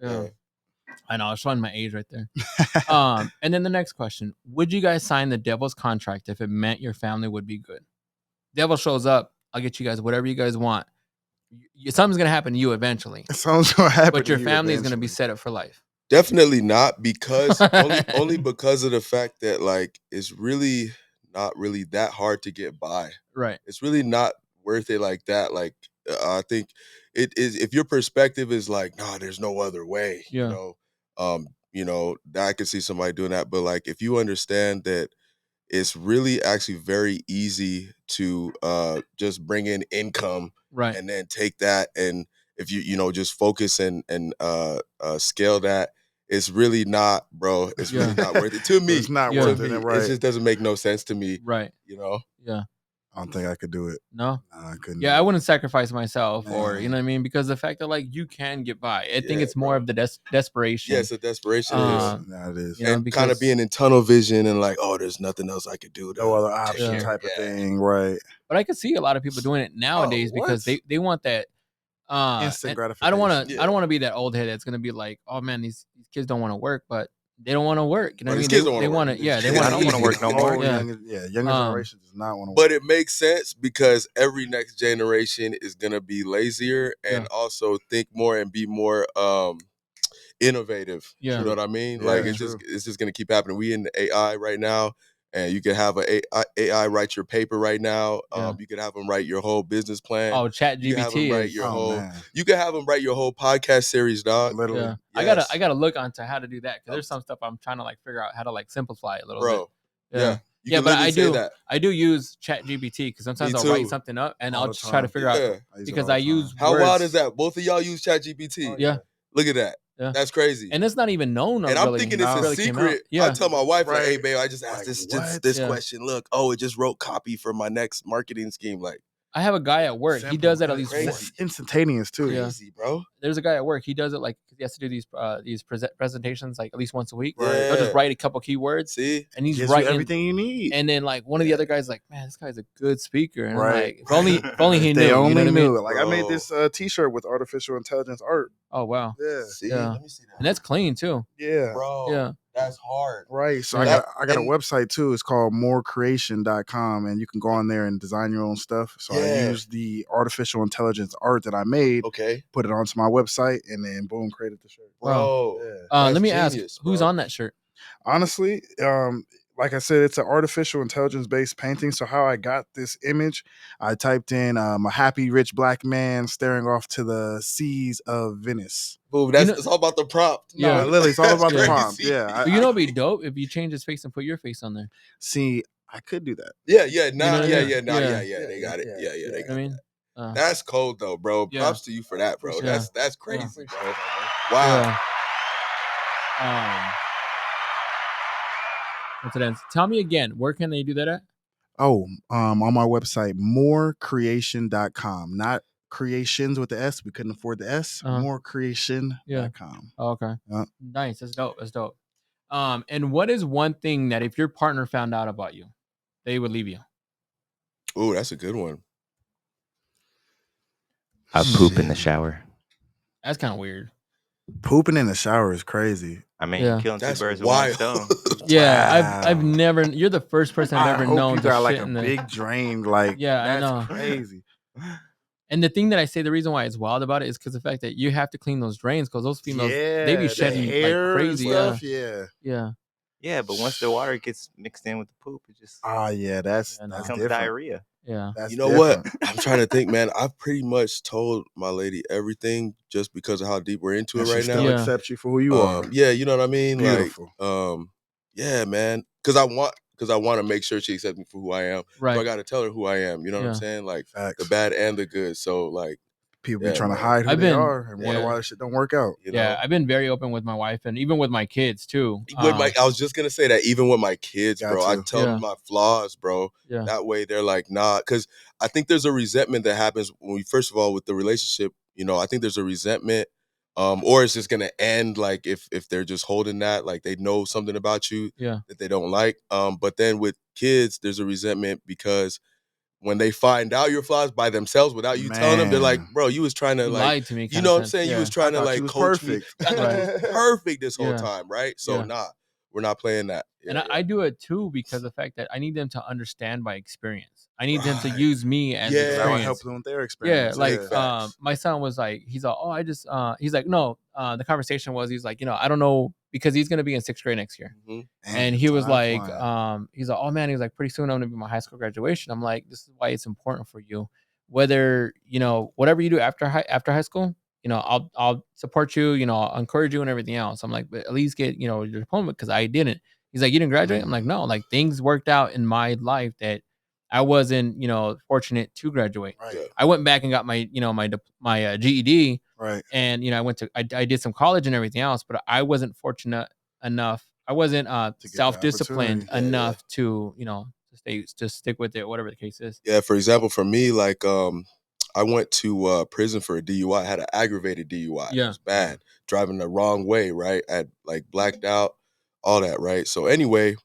Speaker 3: Yeah.
Speaker 1: I know, I was showing my age right there. And then the next question: would you guys sign the devil's contract if it meant your family would be good? Devil shows up I'll get you guys whatever you guys want. Something's gonna happen to you eventually.
Speaker 2: Something's gonna happen,
Speaker 1: but your
Speaker 2: to you
Speaker 1: family is gonna
Speaker 2: eventually.
Speaker 1: be set up for life.
Speaker 3: Definitely not, because only because of the fact that like it's really not really that hard to get by.
Speaker 1: Right.
Speaker 3: It's really not worth it like that. Like I think it is, if your perspective is like, nah, there's no other way.
Speaker 1: Yeah.
Speaker 3: You know, I could see somebody doing that. But like if you understand that it's really actually very easy to just bring in income,
Speaker 1: right,
Speaker 3: and then take that, and if you know just focus and scale that, it's really not, bro. It's really not worth it to me.
Speaker 2: It's not
Speaker 1: Yeah.
Speaker 2: worth
Speaker 3: To
Speaker 2: it,
Speaker 3: me,
Speaker 2: right?
Speaker 3: it just doesn't make no sense to me.
Speaker 1: right.
Speaker 3: You know.
Speaker 1: Yeah.
Speaker 2: I don't think I could do it.
Speaker 1: No.
Speaker 2: Nah, I couldn't.
Speaker 1: Yeah, I wouldn't sacrifice myself,
Speaker 2: Man.
Speaker 1: or you know what I mean, because the fact that like you can get by. I think it's more
Speaker 3: bro.
Speaker 1: of the desperation.
Speaker 3: Yeah, it's a desperation.
Speaker 2: Nah, it is.
Speaker 1: You know,
Speaker 3: And kind of being in tunnel vision and like, oh, there's nothing else I could do.
Speaker 2: No other option, type of thing, right?
Speaker 1: But I could see a lot of people doing it nowadays because they want that
Speaker 2: instant gratification.
Speaker 1: I don't want to be that old head that's gonna be like, oh man, these kids don't want to work, but they don't want to work. You know what I mean?
Speaker 3: Kids
Speaker 1: They want to. Yeah, they
Speaker 4: I
Speaker 1: want
Speaker 4: don't
Speaker 1: to
Speaker 4: want to work no more.
Speaker 2: Younger generation does not want to work.
Speaker 3: But it makes sense because every next generation is gonna be lazier and also think more and be more innovative.
Speaker 1: Yeah.
Speaker 3: You know what I mean?
Speaker 2: Yeah,
Speaker 3: like it's just gonna keep happening. We in the AI right now, and you can have an AI write your paper right now. You can have them write your whole business plan.
Speaker 1: Oh, ChatGPT.
Speaker 3: You can have them write your whole.
Speaker 2: Man.
Speaker 3: You can have them write your whole podcast series, dog.
Speaker 2: Literally.
Speaker 1: Yeah.
Speaker 3: Yes.
Speaker 1: I gotta look onto how to do that because there's some stuff I'm trying to like figure out how to like simplify it a little
Speaker 3: Bro.
Speaker 1: bit.
Speaker 3: Yeah.
Speaker 1: Yeah, but I do use ChatGPT because sometimes I'll write something up and I'll just try to figure out because I use
Speaker 3: how
Speaker 1: words.
Speaker 3: wild is that? Both of y'all use ChatGPT.
Speaker 1: Yeah.
Speaker 3: Look at that.
Speaker 1: Yeah.
Speaker 3: That's crazy.
Speaker 1: And it's not even known.
Speaker 3: And I'm thinking it's a secret.
Speaker 1: Yeah.
Speaker 3: I tell my wife, like, hey, babe, I just asked this question. Look, it just wrote copy for my next marketing scheme. Like,
Speaker 1: I have a guy at work. He does that at least
Speaker 2: it's instantaneous too.
Speaker 3: Crazy, bro.
Speaker 1: There's a guy at work. He does it like he has to do these presentations like at least once a week.
Speaker 3: Right.
Speaker 1: He'll just write a couple keywords.
Speaker 3: See,
Speaker 1: and he's
Speaker 2: gives
Speaker 1: writing
Speaker 2: you everything you need.
Speaker 1: And then like one of the other guys like, man, this guy's a good speaker. And
Speaker 2: right.
Speaker 1: I'm like, if only he knew.
Speaker 2: They only
Speaker 1: you know what
Speaker 2: knew.
Speaker 1: I mean?
Speaker 2: Like I made this T-shirt with artificial intelligence art.
Speaker 1: Oh wow.
Speaker 2: Yeah.
Speaker 3: See,
Speaker 1: yeah.
Speaker 3: let me see that.
Speaker 1: And that's clean too.
Speaker 2: Yeah.
Speaker 3: Bro.
Speaker 1: Yeah.
Speaker 3: That's hard.
Speaker 2: Right. So I got a website too. It's called morecreation.com, and you can go on there and design your own stuff. So I use the artificial intelligence art that I made, put it onto my website, and then boom, created the shirt.
Speaker 3: Bro.
Speaker 1: Yeah. Let me ask, who's on that shirt?
Speaker 2: Honestly, like I said, it's an artificial intelligence based painting. So how I got this image, I typed in a happy rich black man staring off to the seas of Venice.
Speaker 3: Boom, it's all about the prompt.
Speaker 2: Yeah, literally, it's all about the prompt. Yeah,
Speaker 1: you know, it'd be dope if you change his face and put your face on there.
Speaker 2: See, I could do that.
Speaker 3: Yeah,
Speaker 1: They got it.
Speaker 3: they got it. Yeah, they got it. That's cold though, bro. Props to you for that, bro. That's crazy, bro. Wow.
Speaker 1: What's it ends? Tell me again, where can they do that at?
Speaker 2: Oh, on my website, morecreation.com. Not creations with the S. We couldn't afford the S. Morecreation.com.
Speaker 1: Oh, okay. Nice. That's dope. That's dope. And what is one thing that if your partner found out about you, they would leave you?
Speaker 3: Oh, that's a good one.
Speaker 4: I poop in the shower.
Speaker 1: That's kind of weird.
Speaker 2: Pooping in the shower is crazy.
Speaker 4: I mean, killing two birds with one stone.
Speaker 1: Yeah, I've never. You're the first person I've ever known to
Speaker 2: like
Speaker 1: shit
Speaker 2: a
Speaker 1: in the
Speaker 2: big drain. Like,
Speaker 1: I know.
Speaker 2: Crazy.
Speaker 1: And the thing that I say, the reason why it's wild about it is because the fact that you have to clean those drains because those females, they be shedding like crazy.
Speaker 2: Yeah,
Speaker 4: but once the water gets mixed in with the poop, it just
Speaker 2: that's
Speaker 4: becomes
Speaker 2: different.
Speaker 4: diarrhea.
Speaker 1: Yeah,
Speaker 3: you know what? I'm trying to think, man. I've pretty much told my lady everything just because of how deep we're into it right now.
Speaker 2: Still accept you for who you are.
Speaker 3: Yeah, you know what I mean.
Speaker 2: Beautiful.
Speaker 3: Like, yeah, man. Because I want to make sure she accepts me for who I am.
Speaker 1: Right.
Speaker 3: So I got to tell her who I am. You know what I'm saying? Like the bad and the good. So like.
Speaker 2: People be trying to hide who they are and wonder why this shit don't work out.
Speaker 3: You know?
Speaker 1: I've been very open with my wife and even with my kids too.
Speaker 3: I was just gonna say that even with my kids, bro, I tell them my flaws, bro.
Speaker 1: Yeah.
Speaker 3: That way they're like, nah, because I think there's a resentment that happens when we first of all with the relationship. You know, I think there's a resentment, or it's just gonna end like if they're just holding that, like they know something about you that they don't like. But then with kids, there's a resentment because when they find out your flaws by themselves without you telling them, they're like, bro, you was trying to like,
Speaker 1: lied to me,
Speaker 3: you know what I'm saying? You was trying to like coach
Speaker 2: perfect.
Speaker 3: me. I thought you was perfect this whole time, right? So We're not playing that.
Speaker 1: And I do it too because of the fact that I need them to understand by experience. I need them to
Speaker 2: Right.
Speaker 1: use me as
Speaker 3: Yeah.
Speaker 2: That would help
Speaker 1: experience.
Speaker 2: them with their
Speaker 1: Yeah,
Speaker 2: experience.
Speaker 1: like
Speaker 3: facts.
Speaker 1: my son was like, he's like, oh, I just he's like, no, the conversation was, he's like, I don't know, because he's gonna be in 6th grade next year.
Speaker 3: Mhm.
Speaker 1: And he was
Speaker 2: time
Speaker 1: like,
Speaker 2: flying.
Speaker 1: he's like, oh man, he's like, pretty soon I'm gonna be my high school graduation. I'm like, this is why it's important for you, whether whatever you do after high school, I'll support you, I'll encourage you and everything else. I'm like, but at least get your diploma, because I didn't. He's like, you didn't graduate? I'm like, no, like things worked out in my life that I wasn't fortunate to graduate.
Speaker 2: Right.
Speaker 3: Yeah.
Speaker 1: I went back and got my my GED,
Speaker 2: Right.
Speaker 1: and I did some college and everything else, but I wasn't fortunate enough. I wasn't
Speaker 2: get the
Speaker 1: self-disciplined
Speaker 2: opportunity.
Speaker 1: enough to to stick with it, whatever the case is.
Speaker 3: Yeah, for example, for me, like I went to prison for a DUI. I had an aggravated DUI. It
Speaker 1: Yeah.
Speaker 3: was bad. Driving the wrong way, right? I had like blacked out, all that, right? So anyway,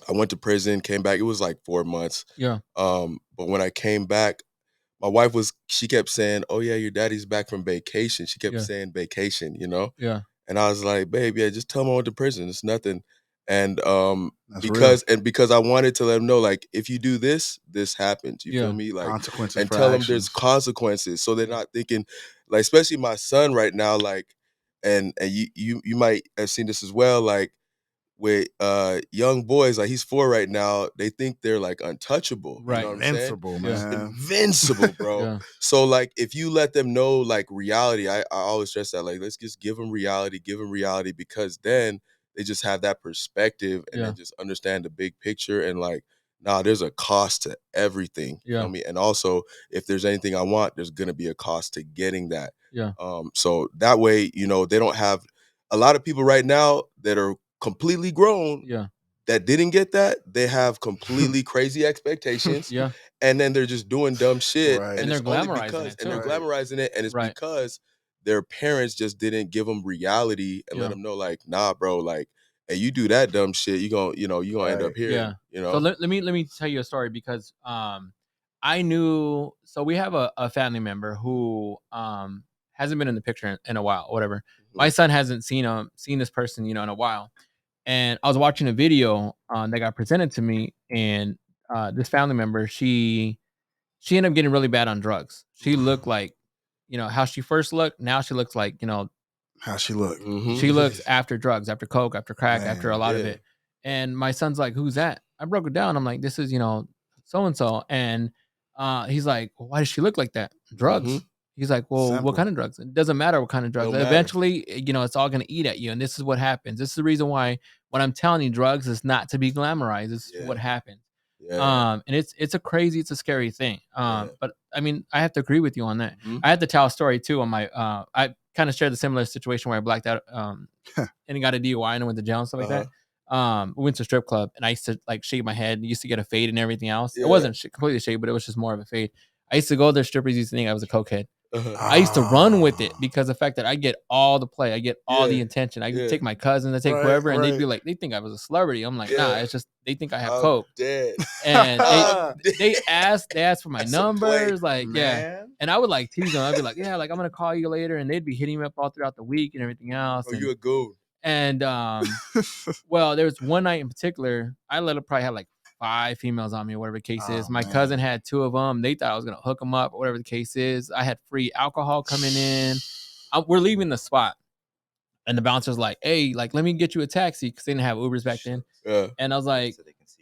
Speaker 3: I went to prison, came back. It was like 4 months.
Speaker 1: Yeah.
Speaker 3: But when I came back, my wife she kept saying, "Oh yeah, your daddy's back from vacation." She kept
Speaker 1: Yeah.
Speaker 3: saying vacation,
Speaker 1: Yeah.
Speaker 3: And I was like, "Babe, yeah, just tell him I went to prison. It's nothing." And
Speaker 2: That's real.
Speaker 3: because I wanted to let them know, like, if you do this, this happens. You
Speaker 1: Yeah.
Speaker 3: feel me? Like,
Speaker 2: Consequences
Speaker 3: and
Speaker 2: for
Speaker 3: tell them
Speaker 2: actions.
Speaker 3: there's consequences, so they're not thinking, like, especially my son right now, like, and you might have seen this as well, like with young boys, like he's 4 right now, they think they're like untouchable.
Speaker 1: Right.
Speaker 3: You know what I'm saying?
Speaker 2: Invincible,
Speaker 1: Yeah.
Speaker 2: man.
Speaker 3: Invincible, bro.
Speaker 1: Yeah.
Speaker 3: So like if you let them know like reality, I always stress that, like, let's just give them reality, because then they just have that perspective and
Speaker 1: Yeah.
Speaker 3: then just understand the big picture and like, nah, there's a cost to everything. You know
Speaker 1: Yeah.
Speaker 3: what I mean? And also if there's anything I want, there's gonna be a cost to getting that.
Speaker 1: Yeah.
Speaker 3: So that way, they don't have a lot of people right now that are completely grown
Speaker 1: Yeah.
Speaker 3: that didn't get that. They have completely crazy expectations.
Speaker 1: Yeah.
Speaker 3: And then they're just doing dumb shit.
Speaker 2: Right.
Speaker 1: And
Speaker 3: it's
Speaker 1: they're
Speaker 3: only
Speaker 1: glamorizing
Speaker 3: because
Speaker 1: it
Speaker 3: and they're
Speaker 1: too.
Speaker 2: Right.
Speaker 3: glamorizing it. And it's
Speaker 1: Right.
Speaker 3: because their parents just didn't give them reality and let
Speaker 1: Yeah.
Speaker 3: them know, like, nah, bro, like, hey, you do that dumb shit, you're gonna end up
Speaker 2: Right.
Speaker 3: here.
Speaker 1: Yeah. So let me tell you a story, because I knew, so we have a family member who hasn't been in the picture in a while, whatever. My son hasn't seen this person, in a while. And I was watching a video that got presented to me, and this family member, she ended up getting really bad on drugs. She looked like, how she first looked. Now she looks like,
Speaker 2: How she look.
Speaker 1: she looks after drugs, after coke, after crack, after a
Speaker 2: Man,
Speaker 1: lot of
Speaker 3: yeah.
Speaker 1: it. And my son's like, "Who's that?" I broke it down. I'm like, "This is, so and so." And he's like, "Well, why does she look like that?" Drugs.
Speaker 3: Mhm.
Speaker 1: He's like, "Well,
Speaker 2: Simple.
Speaker 1: what kind of drugs?" It doesn't matter what kind of drugs.
Speaker 3: Don't matter.
Speaker 1: Eventually, it's all gonna eat at you. And this is what happens. This is the reason why when I'm telling you, drugs is not to be glamorized. This is
Speaker 3: Yeah.
Speaker 1: what happens.
Speaker 3: Yeah.
Speaker 1: And it's a scary thing.
Speaker 3: Yeah.
Speaker 1: But I mean, I have to agree with you on that.
Speaker 3: Mhm.
Speaker 1: I had to tell a story too on my I kind of shared the similar situation where I blacked out and got a DUI and I went to jail and stuff like that. We went to a strip club and I used to like shave my head. Used to get a fade and everything else.
Speaker 3: Yeah.
Speaker 1: It wasn't completely shaved, but it was just more of a fade. I used to go there. Strippers used to think I was a cokehead.
Speaker 3: Uh-huh.
Speaker 1: I used to run with it because the fact that I get all the play, I get all the
Speaker 3: Yeah.
Speaker 1: attention. I
Speaker 3: Yeah.
Speaker 1: take my cousins, I take
Speaker 2: Right,
Speaker 1: whoever, and they'd be
Speaker 2: right.
Speaker 1: like, they think I was a celebrity. I'm like, nah,
Speaker 3: Yeah.
Speaker 1: it's just they think I have
Speaker 3: I'm
Speaker 1: coke.
Speaker 3: dead.
Speaker 1: And
Speaker 3: I'm
Speaker 1: they
Speaker 3: dead.
Speaker 1: asked for my
Speaker 3: That's a play,
Speaker 1: numbers, like, yeah.
Speaker 2: Man.
Speaker 1: And I would like tease them. I'd be like, yeah, like I'm gonna call you later, and they'd be hitting me up all throughout the week and everything else.
Speaker 3: Oh, you a goon.
Speaker 1: And well, there was one night in particular, probably had like 5 females on me, or whatever the case is.
Speaker 2: Oh,
Speaker 1: My
Speaker 2: man.
Speaker 1: cousin had 2 of them. They thought I was gonna hook them up, or whatever the case is. I had free alcohol coming in. We're leaving the spot, and the bouncer's like, "Hey, like, let me get you a taxi," because they didn't have Ubers back then.
Speaker 3: Yeah.
Speaker 1: And I was like,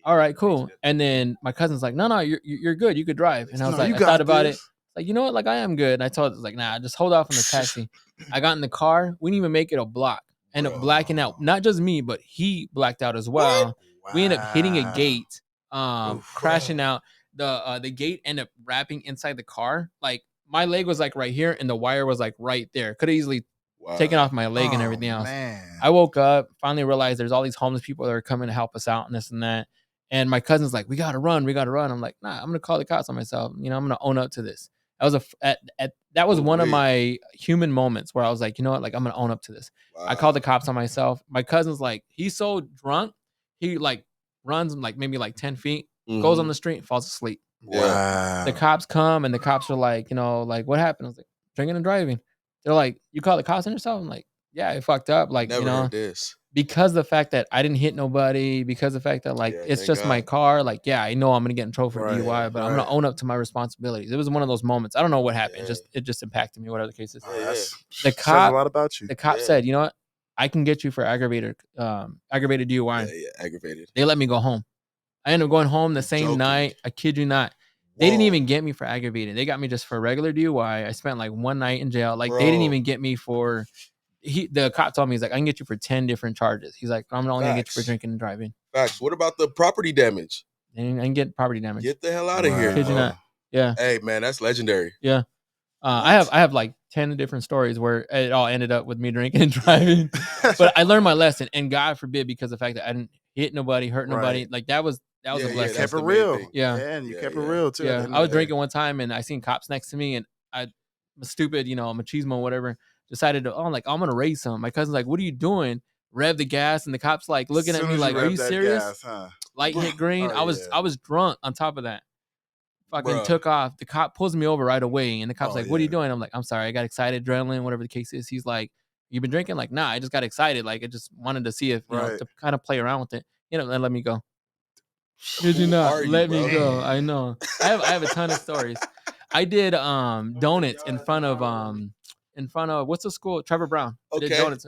Speaker 1: "All right, cool." And then my cousin's like, "No, you're good. You could drive." And I was
Speaker 2: No,
Speaker 1: like,
Speaker 2: you
Speaker 1: I
Speaker 2: got
Speaker 1: thought about it.
Speaker 2: this.
Speaker 1: Like, you know what? Like, I am good. And I told her, like, nah, just hold off on the taxi. I got in the car. We didn't even make it a block. Ended up
Speaker 3: Bro.
Speaker 1: blacking out. Not just me, but he blacked out as well. We ended up hitting a
Speaker 2: Wow.
Speaker 1: gate,
Speaker 2: Oof.
Speaker 1: crashing out. The gate ended up wrapping inside the car. Like, my leg was like right here, and the wire was like right there. Could have easily
Speaker 3: Wow.
Speaker 1: taken off my leg and
Speaker 2: Oh,
Speaker 1: everything else.
Speaker 2: Man.
Speaker 1: I woke up, finally realized there's all these homeless people that are coming to help us out and this and that. And my cousin's like, we gotta run. I'm like, nah, I'm gonna call the cops on myself. I'm gonna own up to this. That was that was one of
Speaker 3: Ooh-wee.
Speaker 1: my human moments where I was like, you know what, like I'm gonna own up to this. I called the cops on myself. My cousin's like, he's so drunk, he like runs like maybe like 10 feet, goes on the street, falls asleep.
Speaker 3: Yeah.
Speaker 2: Wow.
Speaker 1: The cops come and the cops are like, like, what happened? I was like, drinking and driving. They're like, you call the cops on yourself? I'm like, yeah, I fucked up. Like,
Speaker 3: Never heard this.
Speaker 1: because of the fact that I didn't hit nobody, because of the fact that like it's just my car, like I know I'm gonna get in trouble for DUI, but I'm gonna own up to my responsibilities. It was one of those moments. I don't know what happened. It just impacted me. Whatever the case is. The cop
Speaker 2: says a lot about you.
Speaker 1: The cop said, "You know what? I can get you for aggravated DUI."
Speaker 3: Yeah, aggravated.
Speaker 1: They let me go home. I ended up going home the same night. I kid you not. They didn't even get me for aggravated. They got me just for regular DUI. I spent like one night in jail. Like they didn't even get me for. The cop told me, he's like, I can get you for 10 different charges. He's like, I'm only gonna get you for drinking and driving.
Speaker 3: Facts. What about the property damage?
Speaker 1: And I can get property damage.
Speaker 3: Get the hell out of here.
Speaker 1: Kid you not. Yeah.
Speaker 3: Hey man, that's legendary.
Speaker 1: Yeah. I have like 10 different stories where it all ended up with me drinking and driving. But I learned my lesson, and God forbid, because of the fact that I didn't hit nobody, hurt nobody. Like that was a blessing.
Speaker 2: You kept it real.
Speaker 1: Yeah.
Speaker 2: And you kept it real too.
Speaker 1: Yeah. I was drinking one time and I seen cops next to me, and I'm stupid, machismo, whatever. Decided to, I'm gonna raise some. My cousin's like, what are you doing? Rev the gas, and the cops like looking at me like, are you serious? Light hit green. I was drunk on top of that. Fucking took off. The cop pulls me over right away, and the cop's like, what are you doing? I'm like, I'm sorry, I got excited, adrenaline, whatever the case is. He's like, you been drinking? Like, nah, I just got excited. Like, I just wanted to see if to kind of play around with it. And let me go. Did you not let me go? I know. I have a ton of stories. I did donuts in front of what's the school? Trevor Brown. I did donuts.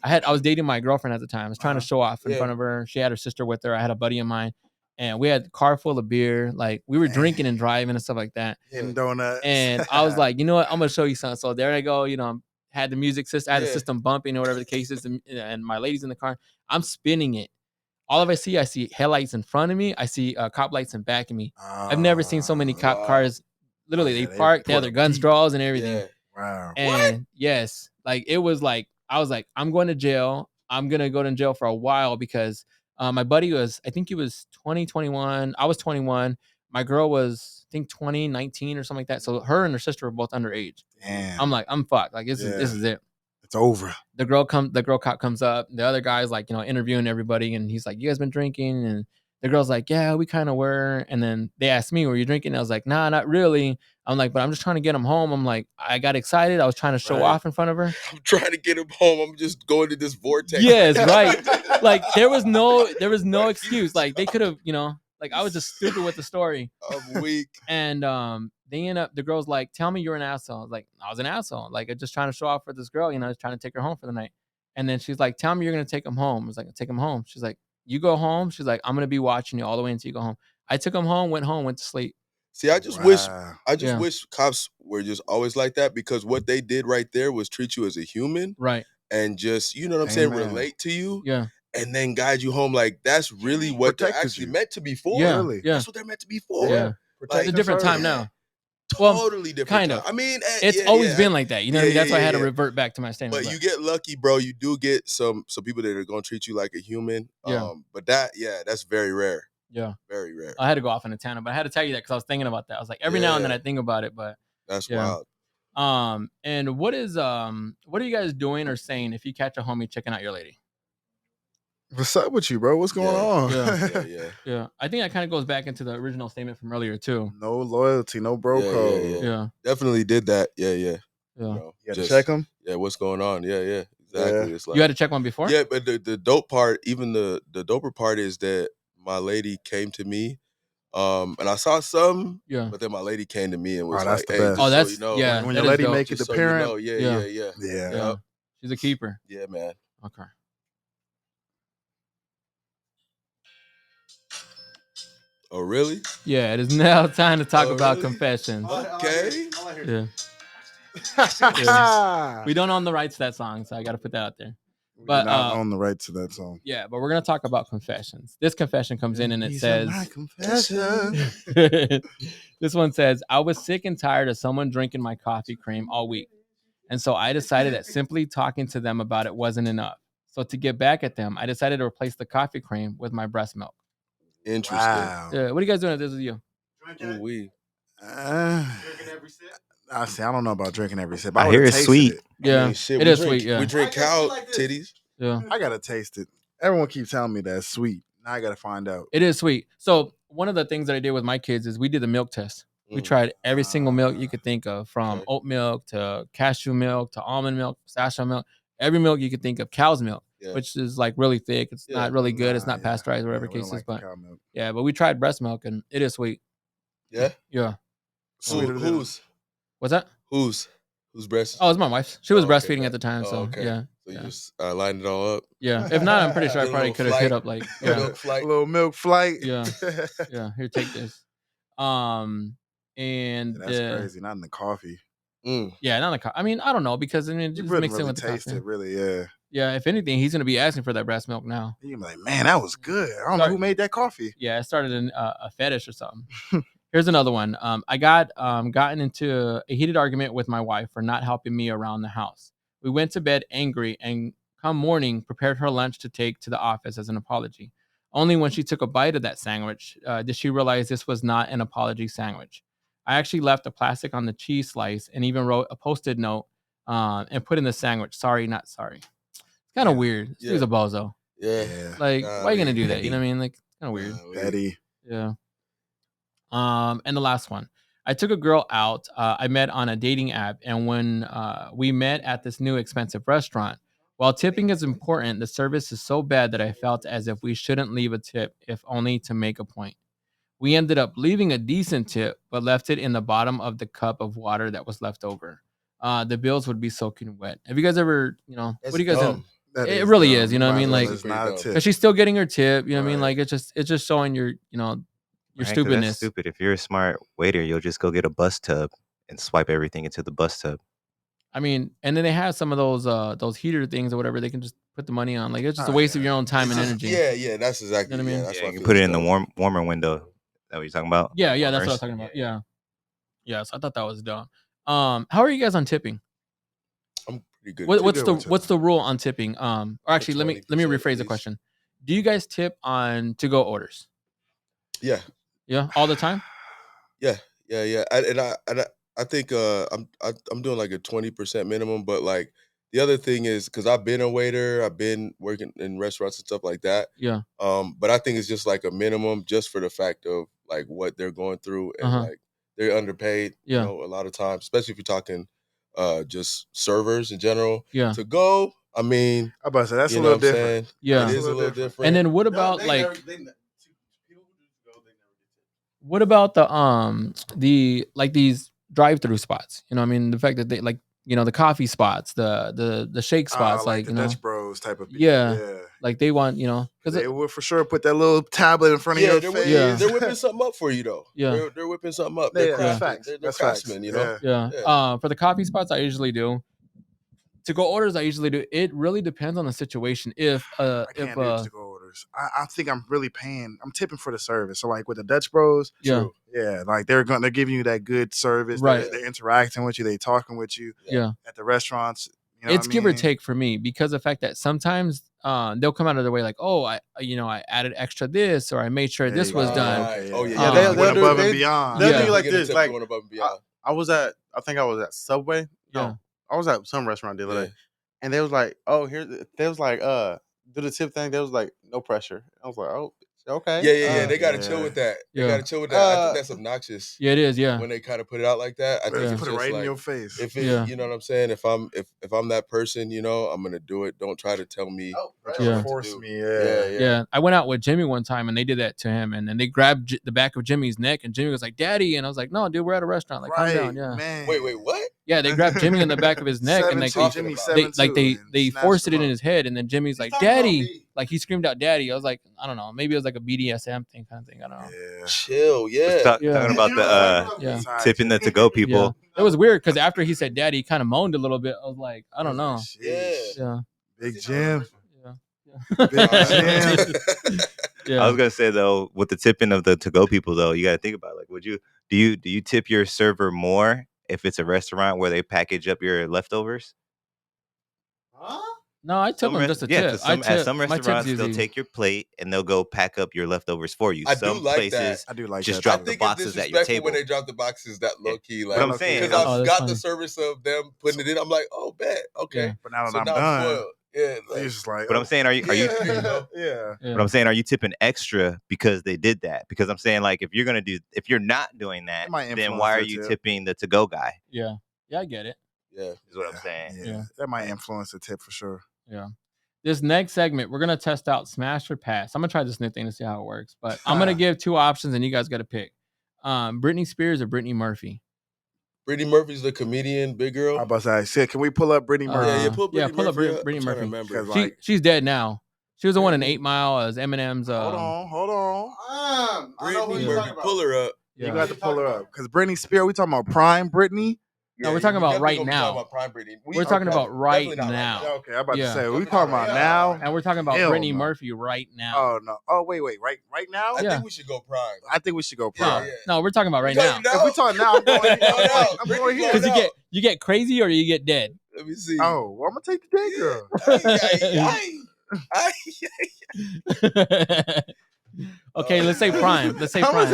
Speaker 1: I was dating my girlfriend at the time. I was trying to show off in front of her. She had her sister with her. I had a buddy of mine, and we had a car full of beer. Like we were drinking and driving and stuff like that.
Speaker 2: Hitting donuts.
Speaker 1: And I was like, you know what? I'm gonna show you something. So there I go. Had the music system, I had the system bumping or whatever the case is, and my lady's in the car. I'm spinning it. All of I see headlights in front of me. I see cop lights in back of me. I've never seen so many cop cars. Literally, they park, they have their guns draws and everything.
Speaker 3: Yeah.
Speaker 2: Wow.
Speaker 1: And yes, like it was like, I was like, I'm going to jail. I'm going to go to jail for a while because my buddy I think he was 20, 21. I was 21. My girl was, I think 20, 19 or something like that. So her and her sister were both underage.
Speaker 2: Damn.
Speaker 1: I'm like, I'm fucked. Like this is it.
Speaker 2: It's over.
Speaker 1: The girl cop comes up. The other guy's like, interviewing everybody. And he's like, you guys been drinking? And the girl's like, yeah, we kind of were. And then they asked me, were you drinking? And I was like, nah, not really. I'm like, but I'm just trying to get him home. I'm like, I got excited. I was trying to show off in front of her.
Speaker 3: I'm trying to get him home. I'm just going to this vortex.
Speaker 1: Yes, right. Like there was no excuse. Like they could have, like I was just stupid with the story.
Speaker 3: I'm weak.
Speaker 1: And they end up, the girl's like, tell me you're an asshole. I was like, I was an asshole. Like I'm just trying to show off for this girl, just trying to take her home for the night. And then she's like, tell me you're gonna take him home. I was like, take him home. She's like, you go home. She's like, I'm gonna be watching you all the way until you go home. I took him home, went to sleep.
Speaker 3: See, I just wish cops were just always like that, because what they did right there was treat you as a human.
Speaker 1: Right.
Speaker 3: And just, you know what I'm saying, relate to you.
Speaker 1: Yeah.
Speaker 3: And then guide you home. Like that's really what they're actually meant to be for.
Speaker 1: Yeah.
Speaker 3: Really.
Speaker 1: Yeah.
Speaker 3: That's what they're meant to be for.
Speaker 1: Yeah. Like, it's a different time now.
Speaker 3: Totally different.
Speaker 1: Kind of.
Speaker 3: I mean,
Speaker 1: it's always been like that. You know what I mean? That's why I had to revert back to my statement.
Speaker 3: But you get lucky, bro. You do get some people that are gonna treat you like a human.
Speaker 1: Yeah.
Speaker 3: But that's very rare.
Speaker 1: Yeah.
Speaker 3: Very rare.
Speaker 1: I had to go off on a tangent, but I had to tell you that because I was thinking about that. I was like, every now and then I think about it, but
Speaker 3: that's wild.
Speaker 1: And what are you guys doing or saying if you catch a homie checking out your lady?
Speaker 2: What's up with you, bro? What's going on?
Speaker 1: Yeah. I think that kind of goes back into the original statement from earlier too.
Speaker 2: No loyalty, no bro code.
Speaker 1: Yeah.
Speaker 3: Definitely did that. Yeah.
Speaker 2: You had to check them?
Speaker 3: Yeah, what's going on? Yeah. Exactly.
Speaker 2: Yeah.
Speaker 3: It's like,
Speaker 1: you had to check one before?
Speaker 3: Yeah, but the dope part, even the doper part is that my lady came to me. And I saw some, but then my lady came to me and was like, "Hey,
Speaker 1: that's
Speaker 3: so you know,
Speaker 2: when your lady make it the parent,
Speaker 3: yeah.
Speaker 1: She's a keeper.
Speaker 3: Yeah, man.
Speaker 1: Okay.
Speaker 3: Oh, really?
Speaker 1: Yeah, it is now time to talk about confessions.
Speaker 3: Okay.
Speaker 1: Yeah. We don't own the rights to that song, so I got to put that out there.
Speaker 2: But not own the rights to that song.
Speaker 1: Yeah, but we're gonna talk about confessions. This confession comes in and it says, this one says, I was sick and tired of someone drinking my coffee cream all week. And so I decided that simply talking to them about it wasn't enough. So to get back at them, I decided to replace the coffee cream with my breast milk.
Speaker 3: Interesting.
Speaker 2: Wow.
Speaker 1: Yeah, what are you guys doing if this is you?
Speaker 3: Drinking
Speaker 5: every sip?
Speaker 2: I don't know about drinking every sip.
Speaker 4: I hear it's sweet.
Speaker 1: Yeah,
Speaker 3: I mean, shit,
Speaker 1: it is sweet. Yeah,
Speaker 3: we drink cow titties.
Speaker 1: Yeah,
Speaker 2: I gotta taste it. Everyone keeps telling me that's sweet. Now I gotta find out.
Speaker 1: It is sweet. So one of the things that I did with my kids is we did the milk test. We tried every single milk you could think of, from oat milk to cashew milk to almond milk, pistachio milk, every milk you could think of, cow's milk. which is like really thick. It's not really good. It's not pasteurized, whatever case is. But yeah, but we tried breast milk and it is sweet.
Speaker 3: Yeah.
Speaker 1: Yeah.
Speaker 3: Who's?
Speaker 1: What's that?
Speaker 3: Who's breast?
Speaker 1: Oh, it's my wife's. She was breastfeeding at the time, so yeah.
Speaker 3: So you just lined it all up.
Speaker 1: Yeah. If not, I'm pretty sure I probably could have hit up like
Speaker 2: a little milk flight.
Speaker 1: Yeah. Yeah. Here, take this. And
Speaker 2: that's crazy. Not in the coffee.
Speaker 1: Yeah, not in the coffee. I mean, I don't know because I mean, just mix it with the
Speaker 2: taste
Speaker 1: coffee.
Speaker 2: It really, yeah.
Speaker 1: Yeah. If anything, he's gonna be asking for that breast milk now.
Speaker 2: You're like, man, that was good. I don't know who made that coffee.
Speaker 1: Yeah, I started a fetish or something. Here's another one. I got gotten into a heated argument with my wife for not helping me around the house. We went to bed angry and come morning prepared her lunch to take to the office as an apology. Only when she took a bite of that sandwich did she realize this was not an apology sandwich. I actually left the plastic on the cheese slice and even wrote a post-it note and put in the sandwich, sorry, not sorry. It's kind of weird. This dude's a bozo.
Speaker 3: Yeah.
Speaker 1: Like, why are you going to do that? You know what I mean? Like, it's kind of weird.
Speaker 2: Petty.
Speaker 1: Yeah. And the last one, I took a girl out I met on a dating app, and when we met at this new expensive restaurant, while tipping is important, the service is so bad that I felt as if we shouldn't leave a tip, if only to make a point. We ended up leaving a decent tip, but left it in the bottom of the cup of water that was left over. The bills would be soaking wet. Have you guys ever, what do you guys think? It really is, you know what I mean? Like, because she's still getting her tip, you know what I mean? Like, it's just showing your stupidness.
Speaker 4: That's stupid. If you're a smart waiter, you'll just go get a bus tub and swipe everything into the bus tub.
Speaker 1: I mean, and then they have some of those heater things or whatever. They can just put the money on. Like, it's just a waste of your own time and energy.
Speaker 3: Yeah, that's exactly.
Speaker 1: You know what I mean?
Speaker 3: That's
Speaker 4: you can put it in the warmer window. Is that what you're talking about?
Speaker 1: Yeah, that's what I was talking about. Yeah. So I thought that was dumb. How are you guys on tipping?
Speaker 3: I'm pretty good.
Speaker 1: What's the rule on tipping? Or actually, let me rephrase the question. Do you guys tip on to-go orders?
Speaker 3: Yeah.
Speaker 1: Yeah, all the time.
Speaker 3: Yeah. I think I'm doing like a 20% minimum, but like the other thing is because I've been a waiter, I've been working in restaurants and stuff like that.
Speaker 1: Yeah.
Speaker 3: But I think it's just like a minimum, just for the fact of like what they're going through and like they're underpaid.
Speaker 1: Yeah.
Speaker 3: You know, a lot of times, especially if you're talking just servers in general.
Speaker 1: Yeah.
Speaker 3: To go, I mean,
Speaker 2: I about to say that's a little different.
Speaker 1: Yeah,
Speaker 3: it is a little different.
Speaker 1: And then what about what about the like these drive-through spots? You know, I mean, the fact that they like, the coffee spots, the shake spots, like
Speaker 2: the Dutch Bros type of people.
Speaker 1: Yeah. Like they want, because
Speaker 2: they will for sure put that little tablet in front of your face.
Speaker 3: They're whipping something up for you though.
Speaker 1: Yeah,
Speaker 3: they're whipping something up. They're craftsmen, you know.
Speaker 1: Yeah. For the coffee spots, I usually do. To go orders, I usually do. It really depends on the situation. I can't do
Speaker 2: to go orders. I think I'm really paying. I'm tipping for the service. So like with the Dutch Bros, like they're giving you that good service.
Speaker 1: Right.
Speaker 2: They're interacting with you. They talking with you.
Speaker 1: Yeah.
Speaker 2: At the restaurants,
Speaker 1: it's give or take for me because of the fact that sometimes they'll come out of their way like, oh, I added extra this or I made sure this was done.
Speaker 3: Right. Oh
Speaker 5: yeah,
Speaker 2: they'll do above and beyond.
Speaker 5: They'll do like this. Like
Speaker 3: going above and beyond.
Speaker 5: I think I was at Subway.
Speaker 1: Yeah.
Speaker 5: I was at some restaurant the other day, and they was like, "Oh, they was like, do the tip thing." They was like, "No pressure." I was like, "Oh, okay."
Speaker 3: Yeah. They gotta chill with that. They gotta chill with that. I think that's obnoxious.
Speaker 1: Yeah, it is. Yeah,
Speaker 3: when they kind of put it out like that, I think
Speaker 2: put it right in your face.
Speaker 3: If it, you know what I'm saying? If I'm that person, I'm gonna do it. Don't try to tell me.
Speaker 2: Force me.
Speaker 1: Yeah. I went out with Jimmy one time and they did that to him, and then they grabbed the back of Jimmy's neck, and Jimmy was like, "Daddy," and I was like, "No, dude, we're at a restaurant. Like, calm down." Yeah.
Speaker 2: Man.
Speaker 3: Wait, what?
Speaker 1: Yeah, they grabbed Jimmy in the back of his neck and like they forced it in his head, and then Jimmy's like, "Daddy!" Like he screamed out, "Daddy!" I was like, I don't know, maybe it was like a BDSM thing kind of thing. I don't know.
Speaker 2: Yeah.
Speaker 3: Chill,
Speaker 4: Talking about the tipping the to-go people.
Speaker 1: Yeah. It was weird because after he said "Daddy," he kind of moaned a little bit. I was like, I don't know.
Speaker 3: Yeah.
Speaker 2: Big Jim.
Speaker 1: Yeah.
Speaker 2: Big Jim.
Speaker 1: Yeah.
Speaker 4: I was gonna say though, with the tipping of the to-go people though, you got to think about like, do you tip your server more if it's a restaurant where they package up your leftovers?
Speaker 1: No, I tip them just a tip.
Speaker 4: At some restaurants, they'll take your plate and they'll go pack up your leftovers for you. Some places
Speaker 2: I do like
Speaker 4: just
Speaker 2: that.
Speaker 4: drop the boxes at your table.
Speaker 3: When they drop the boxes, that low key, like,
Speaker 4: what I'm saying,
Speaker 3: because I've got the service of them putting it in. I'm like, oh, bet, okay.
Speaker 2: Yeah. But now that I'm done,
Speaker 3: like,
Speaker 2: just like,
Speaker 4: but I'm saying, are you?
Speaker 2: Yeah.
Speaker 4: But I'm saying, are you tipping extra because they did that? Because I'm saying, like, if you're not doing that, then why are you tipping the to-go guy?
Speaker 1: Yeah, I get it.
Speaker 3: Yeah,
Speaker 4: is what I'm saying.
Speaker 2: Yeah, that might influence the tip for sure.
Speaker 1: Yeah. this next segment, we're gonna test out smash or pass. I'm gonna try this new thing to see how it works. But I'm gonna give 2 options, and you guys got to pick. Britney Spears or Brittany Murphy.
Speaker 3: Brittany Murphy's the comedian, big girl.
Speaker 2: I about to say, can we pull up Brittany Murphy?
Speaker 3: Pull up
Speaker 1: Brittany Murphy.
Speaker 3: Remember.
Speaker 1: She's dead now. She was the one in 8 Mile as Eminem's.
Speaker 2: Hold on.
Speaker 3: Brittany Murphy, pull her up.
Speaker 2: Yeah. You got to pull her up because Britney Spears. We talking about prime Britney.
Speaker 1: No, we're talking about right now. We're talking about right now.
Speaker 2: Okay, I'm about to say we talking about now,
Speaker 1: and we're talking about Brittany Murphy right now.
Speaker 2: Oh no! Oh wait, right now.
Speaker 3: I think we should go prime.
Speaker 2: I think we should go prime.
Speaker 1: No, we're talking about right now.
Speaker 2: If we talking now, I'm going here.
Speaker 1: Because you get crazy or you get dead.
Speaker 3: Let me see.
Speaker 2: Oh, well, I'm gonna take the dead girl.
Speaker 1: Okay, let's say prime. Let's say prime.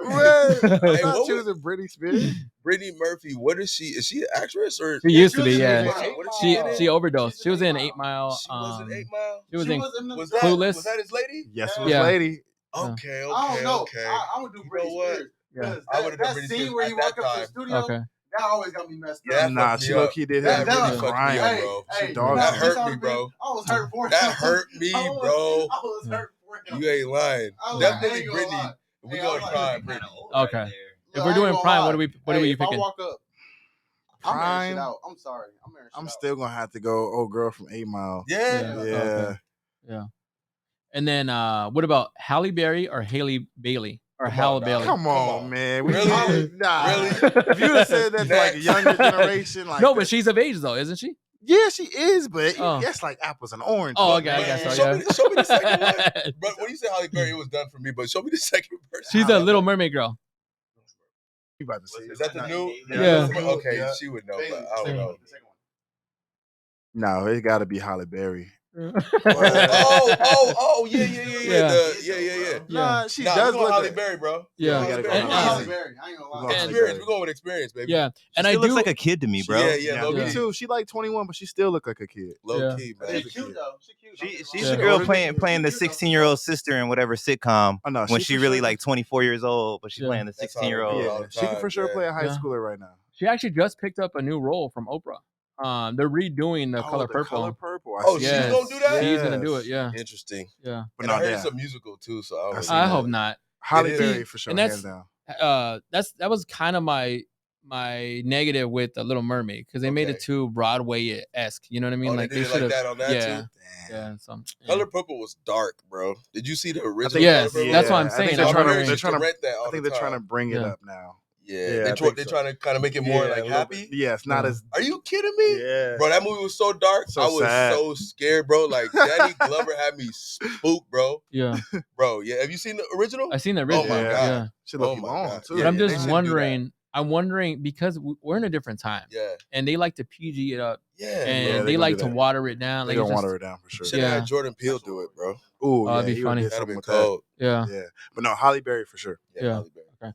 Speaker 2: I thought she was a Britney Spears.
Speaker 3: Brittany Murphy, what is she? Is she an actress or?
Speaker 1: She used to be, yeah. She overdosed. She was in 8 Mile.
Speaker 3: She was in 8 Mile.
Speaker 1: She was in
Speaker 3: Clueless. Was that his lady?
Speaker 2: Yes, it was lady.
Speaker 3: Okay.
Speaker 5: I don't know. I would do Britney Spears.
Speaker 1: Yeah.
Speaker 3: I would have done Britney Spears
Speaker 5: where he walked up to the studio.
Speaker 1: Okay.
Speaker 5: That always got me messed
Speaker 3: up.
Speaker 2: Nah, she low-key did
Speaker 3: that
Speaker 2: really
Speaker 3: fucked me up, bro.
Speaker 2: That
Speaker 3: hurt me, bro.
Speaker 5: I was hurt for him.
Speaker 3: That hurt me, bro.
Speaker 5: I was hurt for him.
Speaker 3: You ain't lying. Definitely Britney. We go to prime, Britney.
Speaker 1: Okay. If we're doing prime, what are we picking?
Speaker 5: I walk up,
Speaker 2: prime.
Speaker 5: I'm sorry.
Speaker 2: I'm still gonna have to go. Old girl from 8 Mile.
Speaker 3: Yeah.
Speaker 1: Okay. Yeah. And then what about Halle Berry or Haley Bailey? Or Halle Bailey.
Speaker 2: Come on, man.
Speaker 3: Really?
Speaker 2: Nah.
Speaker 3: Really?
Speaker 2: If you would said that for like a younger generation, like
Speaker 1: no, but she's of age though, isn't she?
Speaker 2: Yeah, she is, but that's like apples and oranges.
Speaker 1: Oh, okay, I guess so. Yeah.
Speaker 3: Show me the second one. But when you say Halle Berry, it was done for me. But show me the second person.
Speaker 1: She's a Little Mermaid girl.
Speaker 2: You about to see?
Speaker 3: Is that the new?
Speaker 1: Yeah.
Speaker 3: Okay, she would know, but I don't know.
Speaker 2: No, it got to be Halle Berry.
Speaker 3: Yeah.
Speaker 2: Nah, she does look
Speaker 3: Halle Berry, bro.
Speaker 1: Yeah,
Speaker 5: Halle Berry. I ain't gonna lie.
Speaker 3: Experience. We're going with experience, baby.
Speaker 1: Yeah, and
Speaker 4: she looks like a kid to me, bro.
Speaker 3: Yeah,
Speaker 2: me too. She like 21, but she still look like a kid.
Speaker 3: Low key, man.
Speaker 5: She's cute though.
Speaker 4: She's the girl playing the 16-year-old sister in whatever sitcom.
Speaker 2: Oh, no,
Speaker 4: when she really like 24 years old, but she's playing the 16-year-old.
Speaker 2: Yeah, she can for sure play a high schooler right now.
Speaker 1: She actually just picked up a new role from Oprah. They're redoing the Color Purple.
Speaker 2: Color Purple.
Speaker 3: She's gonna do that.
Speaker 1: She's gonna do it. Yeah.
Speaker 3: Interesting.
Speaker 1: Yeah.
Speaker 3: But I heard it's a musical too, so
Speaker 1: I hope not.
Speaker 2: Halle Berry for sure. And hands down.
Speaker 1: That was kind of my negative with the Little Mermaid because they made it too Broadway-esque. You know what I mean?
Speaker 3: Like they should have that on that too.
Speaker 1: Yeah. So
Speaker 3: Color Purple was dark, bro. Did you see the original?
Speaker 1: Yes, that's what I'm saying.
Speaker 2: They're trying to
Speaker 3: rent that. I
Speaker 2: think they're trying to bring it up now.
Speaker 3: Yeah, they're trying to kind of make it more like happy.
Speaker 2: Yeah, it's not as.
Speaker 3: Are you kidding me?
Speaker 2: Yeah,
Speaker 3: bro, that movie was so dark. I was so scared, bro. Like Danny Glover had me spooked, bro.
Speaker 1: Yeah,
Speaker 3: bro. Yeah, have you seen the original?
Speaker 1: I seen the original.
Speaker 3: Oh my god,
Speaker 1: yeah.
Speaker 2: She looked long too.
Speaker 1: But I'm just wondering. I'm wondering because we're in a different time.
Speaker 3: Yeah,
Speaker 1: and they like to PG it up.
Speaker 3: Yeah,
Speaker 1: and they like to water it down.
Speaker 2: They
Speaker 1: like
Speaker 2: water it down for sure.
Speaker 3: Should have had Jordan Peele do it, bro.
Speaker 2: Ooh,
Speaker 1: that'd be funny.
Speaker 3: That'd be cold.
Speaker 1: Yeah,
Speaker 2: but no, Halle Berry for sure.
Speaker 1: Yeah. Halle Berry. Okay.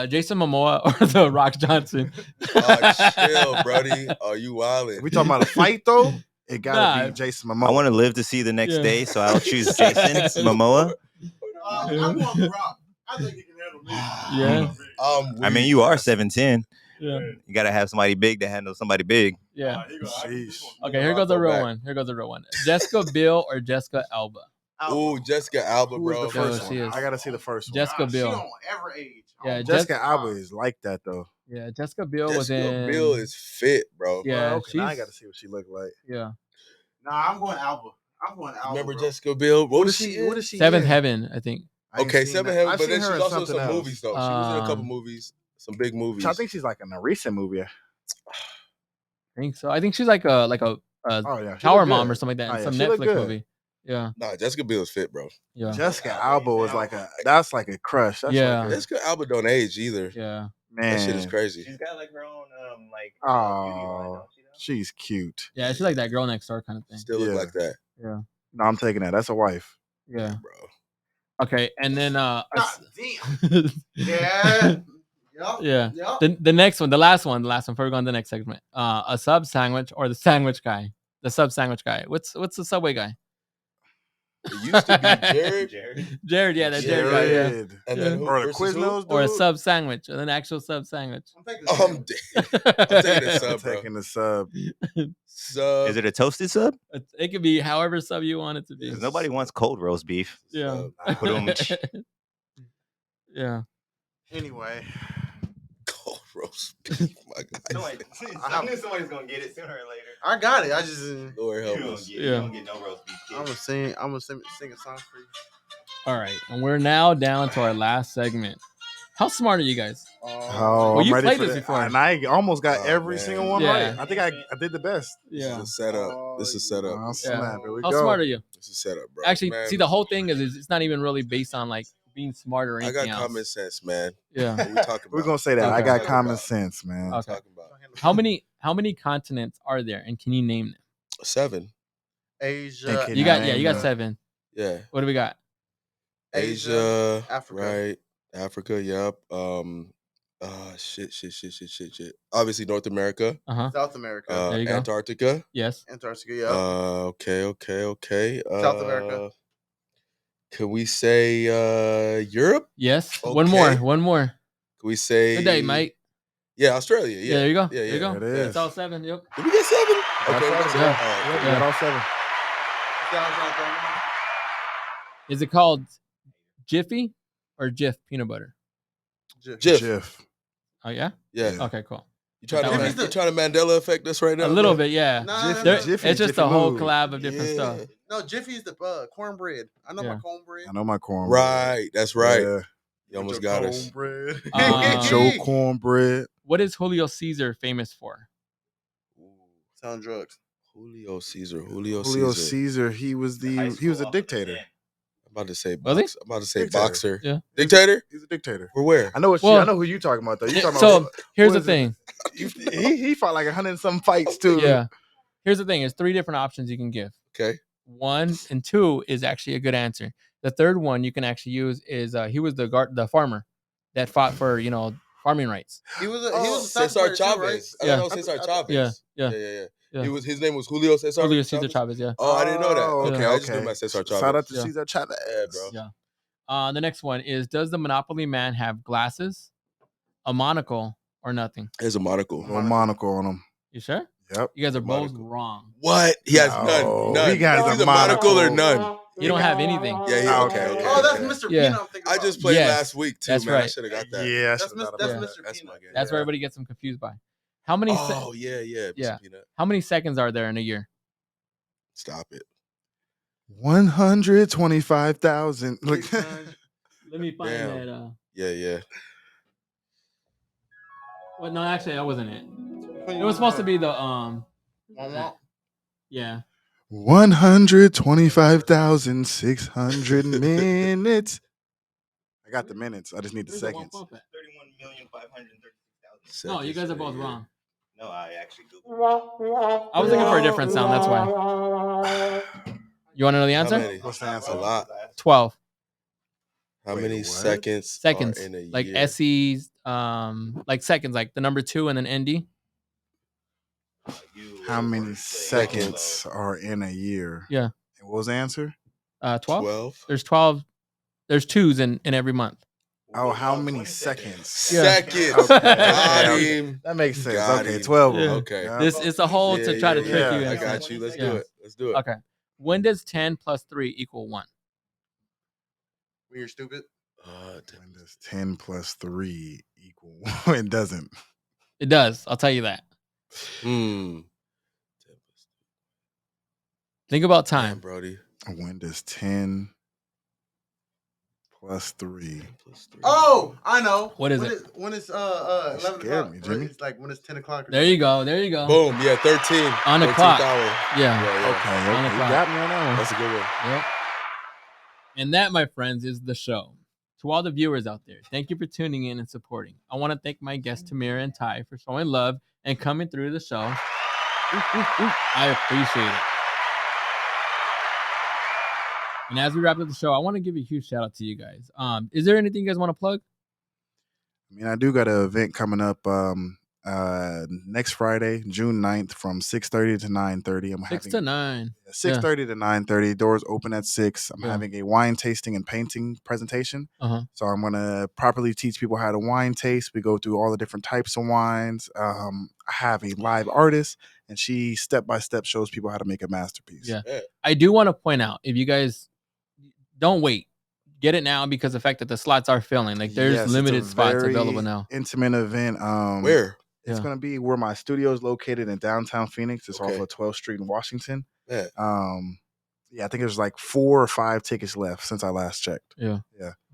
Speaker 1: Jason Momoa or The Rock Johnson?
Speaker 3: Chill, Brody. Are you wildin'?
Speaker 2: We talking about a fight though? It gotta be Jason Momoa.
Speaker 4: I want to live to see the next day, so I'll choose Jason Momoa.
Speaker 5: I'm going The Rock. I think he can handle me.
Speaker 1: Yeah.
Speaker 4: I mean, you are 7'10".
Speaker 1: Yeah.
Speaker 4: You gotta have somebody big to handle somebody big.
Speaker 1: Yeah. Okay, here goes the real one. Here goes the real one. Jessica Biel or Jessica Alba?
Speaker 3: Ooh, Jessica Alba, bro.
Speaker 2: The first one. I gotta see the first one.
Speaker 1: Jessica Biel.
Speaker 5: She don't ever age.
Speaker 1: Yeah,
Speaker 2: Jessica Alba is like that though.
Speaker 1: Yeah, Jessica Biel was in.
Speaker 3: Jessica Biel is fit, bro.
Speaker 1: Yeah,
Speaker 2: okay, I gotta see what she looked like.
Speaker 1: Yeah.
Speaker 5: Nah, I'm going Alba.
Speaker 3: Remember Jessica Biel? What is she?
Speaker 2: What is she?
Speaker 1: Seventh Heaven, I think.
Speaker 3: Okay, Seventh Heaven, but then she's also in some
Speaker 2: else.
Speaker 3: movies though. She was in a couple movies, some big movies.
Speaker 2: I think she's like in a recent movie.
Speaker 1: I think so. I think she's like a
Speaker 2: yeah,
Speaker 1: Power Mom or something like that.
Speaker 2: Oh,
Speaker 1: some
Speaker 2: yeah,
Speaker 1: Netflix movie. Yeah.
Speaker 3: Nah, Jessica Biel is fit, bro.
Speaker 1: Yeah.
Speaker 2: Jessica Alba was that's like a crush. That's
Speaker 3: Jessica Alba don't age either.
Speaker 1: Yeah.
Speaker 2: Man,
Speaker 3: that shit is crazy.
Speaker 4: She's got like her own
Speaker 2: she's cute.
Speaker 1: Yeah, she's like that girl next door kind of thing.
Speaker 3: Still look like that.
Speaker 1: Yeah.
Speaker 2: No, I'm taking that. That's a wife.
Speaker 1: Yeah,
Speaker 3: bro.
Speaker 1: Okay, and then
Speaker 5: God damn. Yeah.
Speaker 1: Yeah. The next one, the last one before we go on to the next segment. A sub sandwich or the sandwich guy. The sub sandwich guy. What's the Subway guy?
Speaker 3: It used to be Jared.
Speaker 1: Jared, yeah, that Jared guy, yeah.
Speaker 3: And then who
Speaker 2: Or the
Speaker 3: versus who?
Speaker 2: Quiznos dude?
Speaker 1: Or a sub sandwich, an actual sub sandwich.
Speaker 3: I'm taking a sub, bro.
Speaker 2: Taking the sub.
Speaker 3: Sub.
Speaker 4: Is it a toasted sub?
Speaker 1: It could be however sub you want it to be.
Speaker 4: Because nobody wants cold roast beef.
Speaker 1: Yeah.
Speaker 4: Put 'em-
Speaker 1: Yeah.
Speaker 5: Anyway,
Speaker 3: Cold roast beef, my guy.
Speaker 4: I knew somebody's gonna get it sooner or later.
Speaker 5: I got it. I just
Speaker 3: Lord help us.
Speaker 4: You don't get no roast beef.
Speaker 5: I'm gonna sing a song for you.
Speaker 1: All right, and we're now down to our last segment. How smart are you guys?
Speaker 2: Oh,
Speaker 1: Well,
Speaker 2: I'm
Speaker 1: you
Speaker 2: ready
Speaker 1: played
Speaker 2: for
Speaker 1: this
Speaker 2: that.
Speaker 1: before.
Speaker 2: And I almost got every
Speaker 3: man.
Speaker 2: single one
Speaker 1: Yeah.
Speaker 2: right. I think I did the best.
Speaker 1: Yeah.
Speaker 3: This is a setup. This is set up.
Speaker 2: Oh, snap. Here we
Speaker 1: How
Speaker 2: go.
Speaker 1: smart are you?
Speaker 3: This is set up, bro.
Speaker 1: Actually,
Speaker 3: Man,
Speaker 1: see, the whole thing is it's not even really based on like being smart or
Speaker 3: I
Speaker 1: anything
Speaker 3: got
Speaker 1: else.
Speaker 3: common sense, man.
Speaker 1: Yeah.
Speaker 3: What we talking about?
Speaker 2: We're gonna say that. I
Speaker 1: Okay.
Speaker 2: got common sense, man.
Speaker 1: Okay.
Speaker 3: Talking about
Speaker 1: How many continents are there, and can you name them?
Speaker 3: 7.
Speaker 5: Asia.
Speaker 2: Can
Speaker 1: You got
Speaker 2: name
Speaker 1: you got
Speaker 2: them?
Speaker 1: 7.
Speaker 3: Yeah.
Speaker 1: What do we got?
Speaker 3: Asia,
Speaker 5: Africa.
Speaker 3: right? Africa, yep. Shit. Obviously, North America.
Speaker 5: South America.
Speaker 1: There you go.
Speaker 3: Antarctica.
Speaker 1: Yes.
Speaker 5: Antarctica. Yeah.
Speaker 3: Okay.
Speaker 5: South America.
Speaker 3: Can we say Europe?
Speaker 1: Yes.
Speaker 3: Okay.
Speaker 1: One more.
Speaker 3: Can we say
Speaker 1: Good day, mate.
Speaker 3: Yeah, Australia.
Speaker 1: Yeah, there you go.
Speaker 3: Yeah,
Speaker 1: There you go.
Speaker 2: There it is.
Speaker 1: That's all 7. Yep.
Speaker 3: Did we get 7?
Speaker 2: Got
Speaker 3: Okay, we got 7.
Speaker 2: seven.
Speaker 3: All right.
Speaker 2: Yep,
Speaker 1: Yeah.
Speaker 2: got all 7.
Speaker 1: Is it called Jiffy or Jif peanut butter?
Speaker 3: Jif.
Speaker 1: Oh yeah.
Speaker 3: Yeah.
Speaker 1: Okay, cool.
Speaker 3: You trying
Speaker 1: That
Speaker 3: to
Speaker 1: one.
Speaker 3: Mandela effect us right now?
Speaker 1: A little
Speaker 3: bro?
Speaker 1: bit, yeah.
Speaker 5: Nah,
Speaker 1: There-
Speaker 2: Jiffy,
Speaker 1: it's just
Speaker 2: Jiffy
Speaker 1: a whole
Speaker 2: Lube.
Speaker 1: collab of different stuff.
Speaker 5: No, Jiffy's the cornbread. I know
Speaker 1: Yeah.
Speaker 5: my cornbread.
Speaker 2: I know my cornbread.
Speaker 3: Right. That's right.
Speaker 2: Yeah.
Speaker 3: You almost got us.
Speaker 5: Cornbread.
Speaker 2: Get your cornbread.
Speaker 1: What is Julio Caesar famous for?
Speaker 5: Selling drugs.
Speaker 3: Julio Caesar.
Speaker 2: Julio Caesar. He was a dictator.
Speaker 3: I'm about to say
Speaker 1: Was he?
Speaker 3: I'm about to say
Speaker 2: Dictator.
Speaker 3: boxer.
Speaker 1: Yeah.
Speaker 3: Dictator?
Speaker 2: He's a dictator.
Speaker 3: For where?
Speaker 2: I know
Speaker 1: Well-
Speaker 2: I know who you talking about though. You talking
Speaker 1: So
Speaker 2: about
Speaker 1: here's
Speaker 2: what
Speaker 1: the
Speaker 2: is it?
Speaker 1: thing.
Speaker 2: he fought like 100 and some fights too.
Speaker 1: Yeah. Here's the thing. There's 3 different options you can give.
Speaker 3: Okay.
Speaker 1: 1 and 2 is actually a good answer. The third one you can actually use is he was the farmer that fought for farming rights.
Speaker 5: He was
Speaker 3: Oh,
Speaker 5: a soccer
Speaker 3: Cesar
Speaker 5: player too,
Speaker 3: Chavez.
Speaker 5: right?
Speaker 3: I
Speaker 1: Yeah.
Speaker 3: don't know Cesar Chavez.
Speaker 1: Yeah.
Speaker 3: Yeah. His name was Julio Cesar.
Speaker 1: Julio Caesar Chavez. Yeah.
Speaker 3: Oh, I didn't know that.
Speaker 2: Oh,
Speaker 3: Okay, I just knew about Cesar Chavez.
Speaker 2: Shout out to
Speaker 1: Yeah.
Speaker 2: Cesar Chavez.
Speaker 3: Yeah, bro.
Speaker 1: Yeah. The next one is: does the Monopoly man have glasses, a monocle, or nothing?
Speaker 3: There's a monocle.
Speaker 2: No monocle on him.
Speaker 1: You sure?
Speaker 2: Yep.
Speaker 1: You guys are both
Speaker 3: Monocle.
Speaker 1: wrong.
Speaker 3: What? He has
Speaker 2: No,
Speaker 3: none.
Speaker 2: he got
Speaker 3: It's
Speaker 2: a
Speaker 3: either monocle or
Speaker 2: monocle.
Speaker 3: none.
Speaker 1: You don't have anything.
Speaker 3: Yeah.
Speaker 2: Oh,
Speaker 3: Okay.
Speaker 2: okay.
Speaker 5: Oh, that's
Speaker 3: okay.
Speaker 5: Mr.
Speaker 1: Yeah.
Speaker 5: Peanut. I'm thinking
Speaker 3: I
Speaker 5: about.
Speaker 3: just played
Speaker 1: Yes,
Speaker 3: last week too,
Speaker 1: that's
Speaker 3: man. I
Speaker 1: right.
Speaker 3: should have got that.
Speaker 2: Yeah,
Speaker 5: That's
Speaker 2: should've thought
Speaker 5: Mr.
Speaker 2: about
Speaker 5: Mr.
Speaker 2: that.
Speaker 3: That's
Speaker 5: Peanut.
Speaker 3: my game.
Speaker 1: That's where everybody gets them confused by. How many?
Speaker 3: Oh yeah.
Speaker 1: Yeah.
Speaker 3: Mr. Peanut.
Speaker 1: How many seconds are there in a year?
Speaker 3: Stop it.
Speaker 2: 125,000. Look.
Speaker 5: 600.
Speaker 1: Let me find
Speaker 3: Damn.
Speaker 1: that.
Speaker 3: Yeah.
Speaker 1: Well, no, actually, that wasn't it. It was supposed to be the Yeah.
Speaker 2: 125,600 minutes. I got the minutes. I just need the
Speaker 1: Where's the
Speaker 2: seconds.
Speaker 4: 31,536,000.
Speaker 1: No, you guys are both wrong.
Speaker 4: No, I actually Googled.
Speaker 1: I was looking for a different sound. That's why. You want to know the
Speaker 3: How
Speaker 1: answer?
Speaker 3: many?
Speaker 2: What's the answer?
Speaker 3: A lot.
Speaker 1: 12
Speaker 3: How
Speaker 2: Wait,
Speaker 3: many
Speaker 2: what?
Speaker 3: seconds?
Speaker 1: seconds.
Speaker 3: Are in a
Speaker 1: Like
Speaker 3: year?
Speaker 1: SEs, like seconds, like the number 2 and then ND.
Speaker 2: How many seconds are in a year?
Speaker 1: Yeah.
Speaker 2: And what was the answer?
Speaker 1: 12.
Speaker 3: 12
Speaker 1: There's 12. There's 2s in every month.
Speaker 2: Oh, how many seconds?
Speaker 1: Yeah.
Speaker 3: seconds.
Speaker 2: Okay,
Speaker 3: Got
Speaker 2: okay.
Speaker 3: him.
Speaker 2: That makes sense.
Speaker 3: Got
Speaker 2: okay,
Speaker 3: him.
Speaker 2: 12 of
Speaker 1: Yeah.
Speaker 2: them.
Speaker 3: Okay.
Speaker 2: Yeah.
Speaker 1: This is a whole to try to trick
Speaker 2: yeah.
Speaker 1: you.
Speaker 3: I
Speaker 1: into
Speaker 3: got
Speaker 1: it.
Speaker 3: you. Let's
Speaker 1: Yeah.
Speaker 3: do it. Let's do it.
Speaker 1: Okay. When does 10 plus 3 equal 1?
Speaker 5: When you're stupid.
Speaker 2: When does 10 plus 3 equal 1? It doesn't.
Speaker 1: It does. I'll tell you that.
Speaker 3: Hmm.
Speaker 1: Think about
Speaker 3: Damn,
Speaker 1: time.
Speaker 3: Brody.
Speaker 2: When does 10 plus 3?
Speaker 5: Oh, I know.
Speaker 1: What is
Speaker 5: when
Speaker 1: it?
Speaker 5: When it's 11
Speaker 2: scared
Speaker 5: o'clock.
Speaker 2: me, Jimmy.
Speaker 5: It's like when it's 10 o'clock.
Speaker 1: There you go. There you go.
Speaker 3: Boom. Yeah, 13.
Speaker 1: On the
Speaker 3: 13th
Speaker 1: clock.
Speaker 3: hour.
Speaker 1: Yeah.
Speaker 3: Yeah.
Speaker 2: Okay,
Speaker 1: On the
Speaker 2: you
Speaker 1: clock.
Speaker 2: got me on that one.
Speaker 3: That's a good one.
Speaker 1: Yep. And that, my friends, is the show. To all the viewers out there, thank you for tuning in and supporting. I want to thank my guests Tamira and Ty for showing love and coming through the show. I appreciate it. And as we wrap up the show, I want to give a huge shout out to you guys. Is there anything you guys want to plug?
Speaker 2: I mean, I do got an event coming up next Friday, June 9th from 6:30 to 9:30. I'm
Speaker 1: 6
Speaker 2: having
Speaker 1: to 9.
Speaker 2: 6:30 to 9:30. Doors open at 6. I'm
Speaker 1: Yeah.
Speaker 2: having a wine tasting and painting presentation.
Speaker 1: Uh-huh.
Speaker 2: So I'm gonna properly teach people how to wine taste. We go through all the different types of wines. I have a live artist, and she step by step shows people how to make a masterpiece.
Speaker 1: Yeah. I do want to point out, if you guys don't wait, get it now, because the fact that the slots are filling, like there's limited spots available now.
Speaker 2: Intimate event.
Speaker 3: Where?
Speaker 2: It's gonna be where my studio is located in downtown Phoenix. It's off of 12th Street in Washington.
Speaker 3: Yeah.
Speaker 2: I think there's like 4 or 5 tickets left since I last checked.
Speaker 1: Yeah.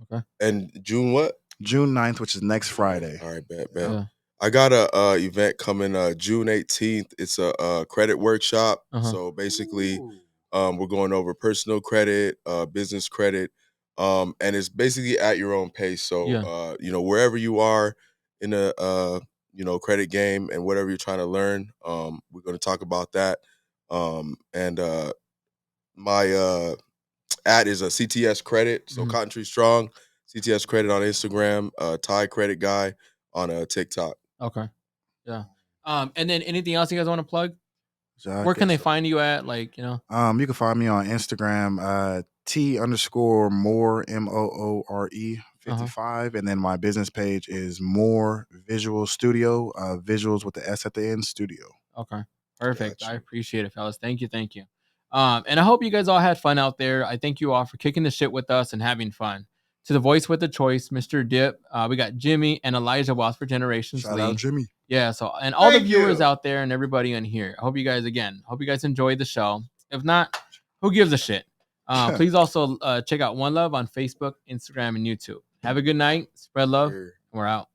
Speaker 1: Okay.
Speaker 3: And June what?
Speaker 2: June 9th, which is next Friday.
Speaker 3: All right, bet. Yeah. I got a event coming June 18th. It's a credit workshop. So basically, we're going over personal credit, business credit, and it's basically at your own pace. So wherever you are in a credit game and whatever you're trying to learn, we're going to talk about that. And my ad is a CTS credit, so Cotton Tree Strong, CTS credit on Instagram, Thai credit guy on TikTok.
Speaker 1: Okay. Yeah. And then anything else you guys want to plug? Where can they find you at? Like, you
Speaker 2: can find me on Instagram, T_more MOORE 55, and then my business page is More Visual Studio, visuals with the S at the end, studio.
Speaker 1: Okay. Perfect. Gotcha. I appreciate it, fellas. Thank you. And I hope you guys all had fun out there. I thank you all for kicking the shit with us and having fun. To the voice with the choice, Mr. Dip, we got Jimmy and Elijah Watts for Generations
Speaker 2: Shout
Speaker 1: Lee.
Speaker 2: out Jimmy.
Speaker 1: Yeah, so and all the viewers out there and everybody in here. I hope you guys enjoyed the show. If not, who gives a shit? Please also check out One Love on Facebook, Instagram, and YouTube. Have a good night. Spread love. We're out.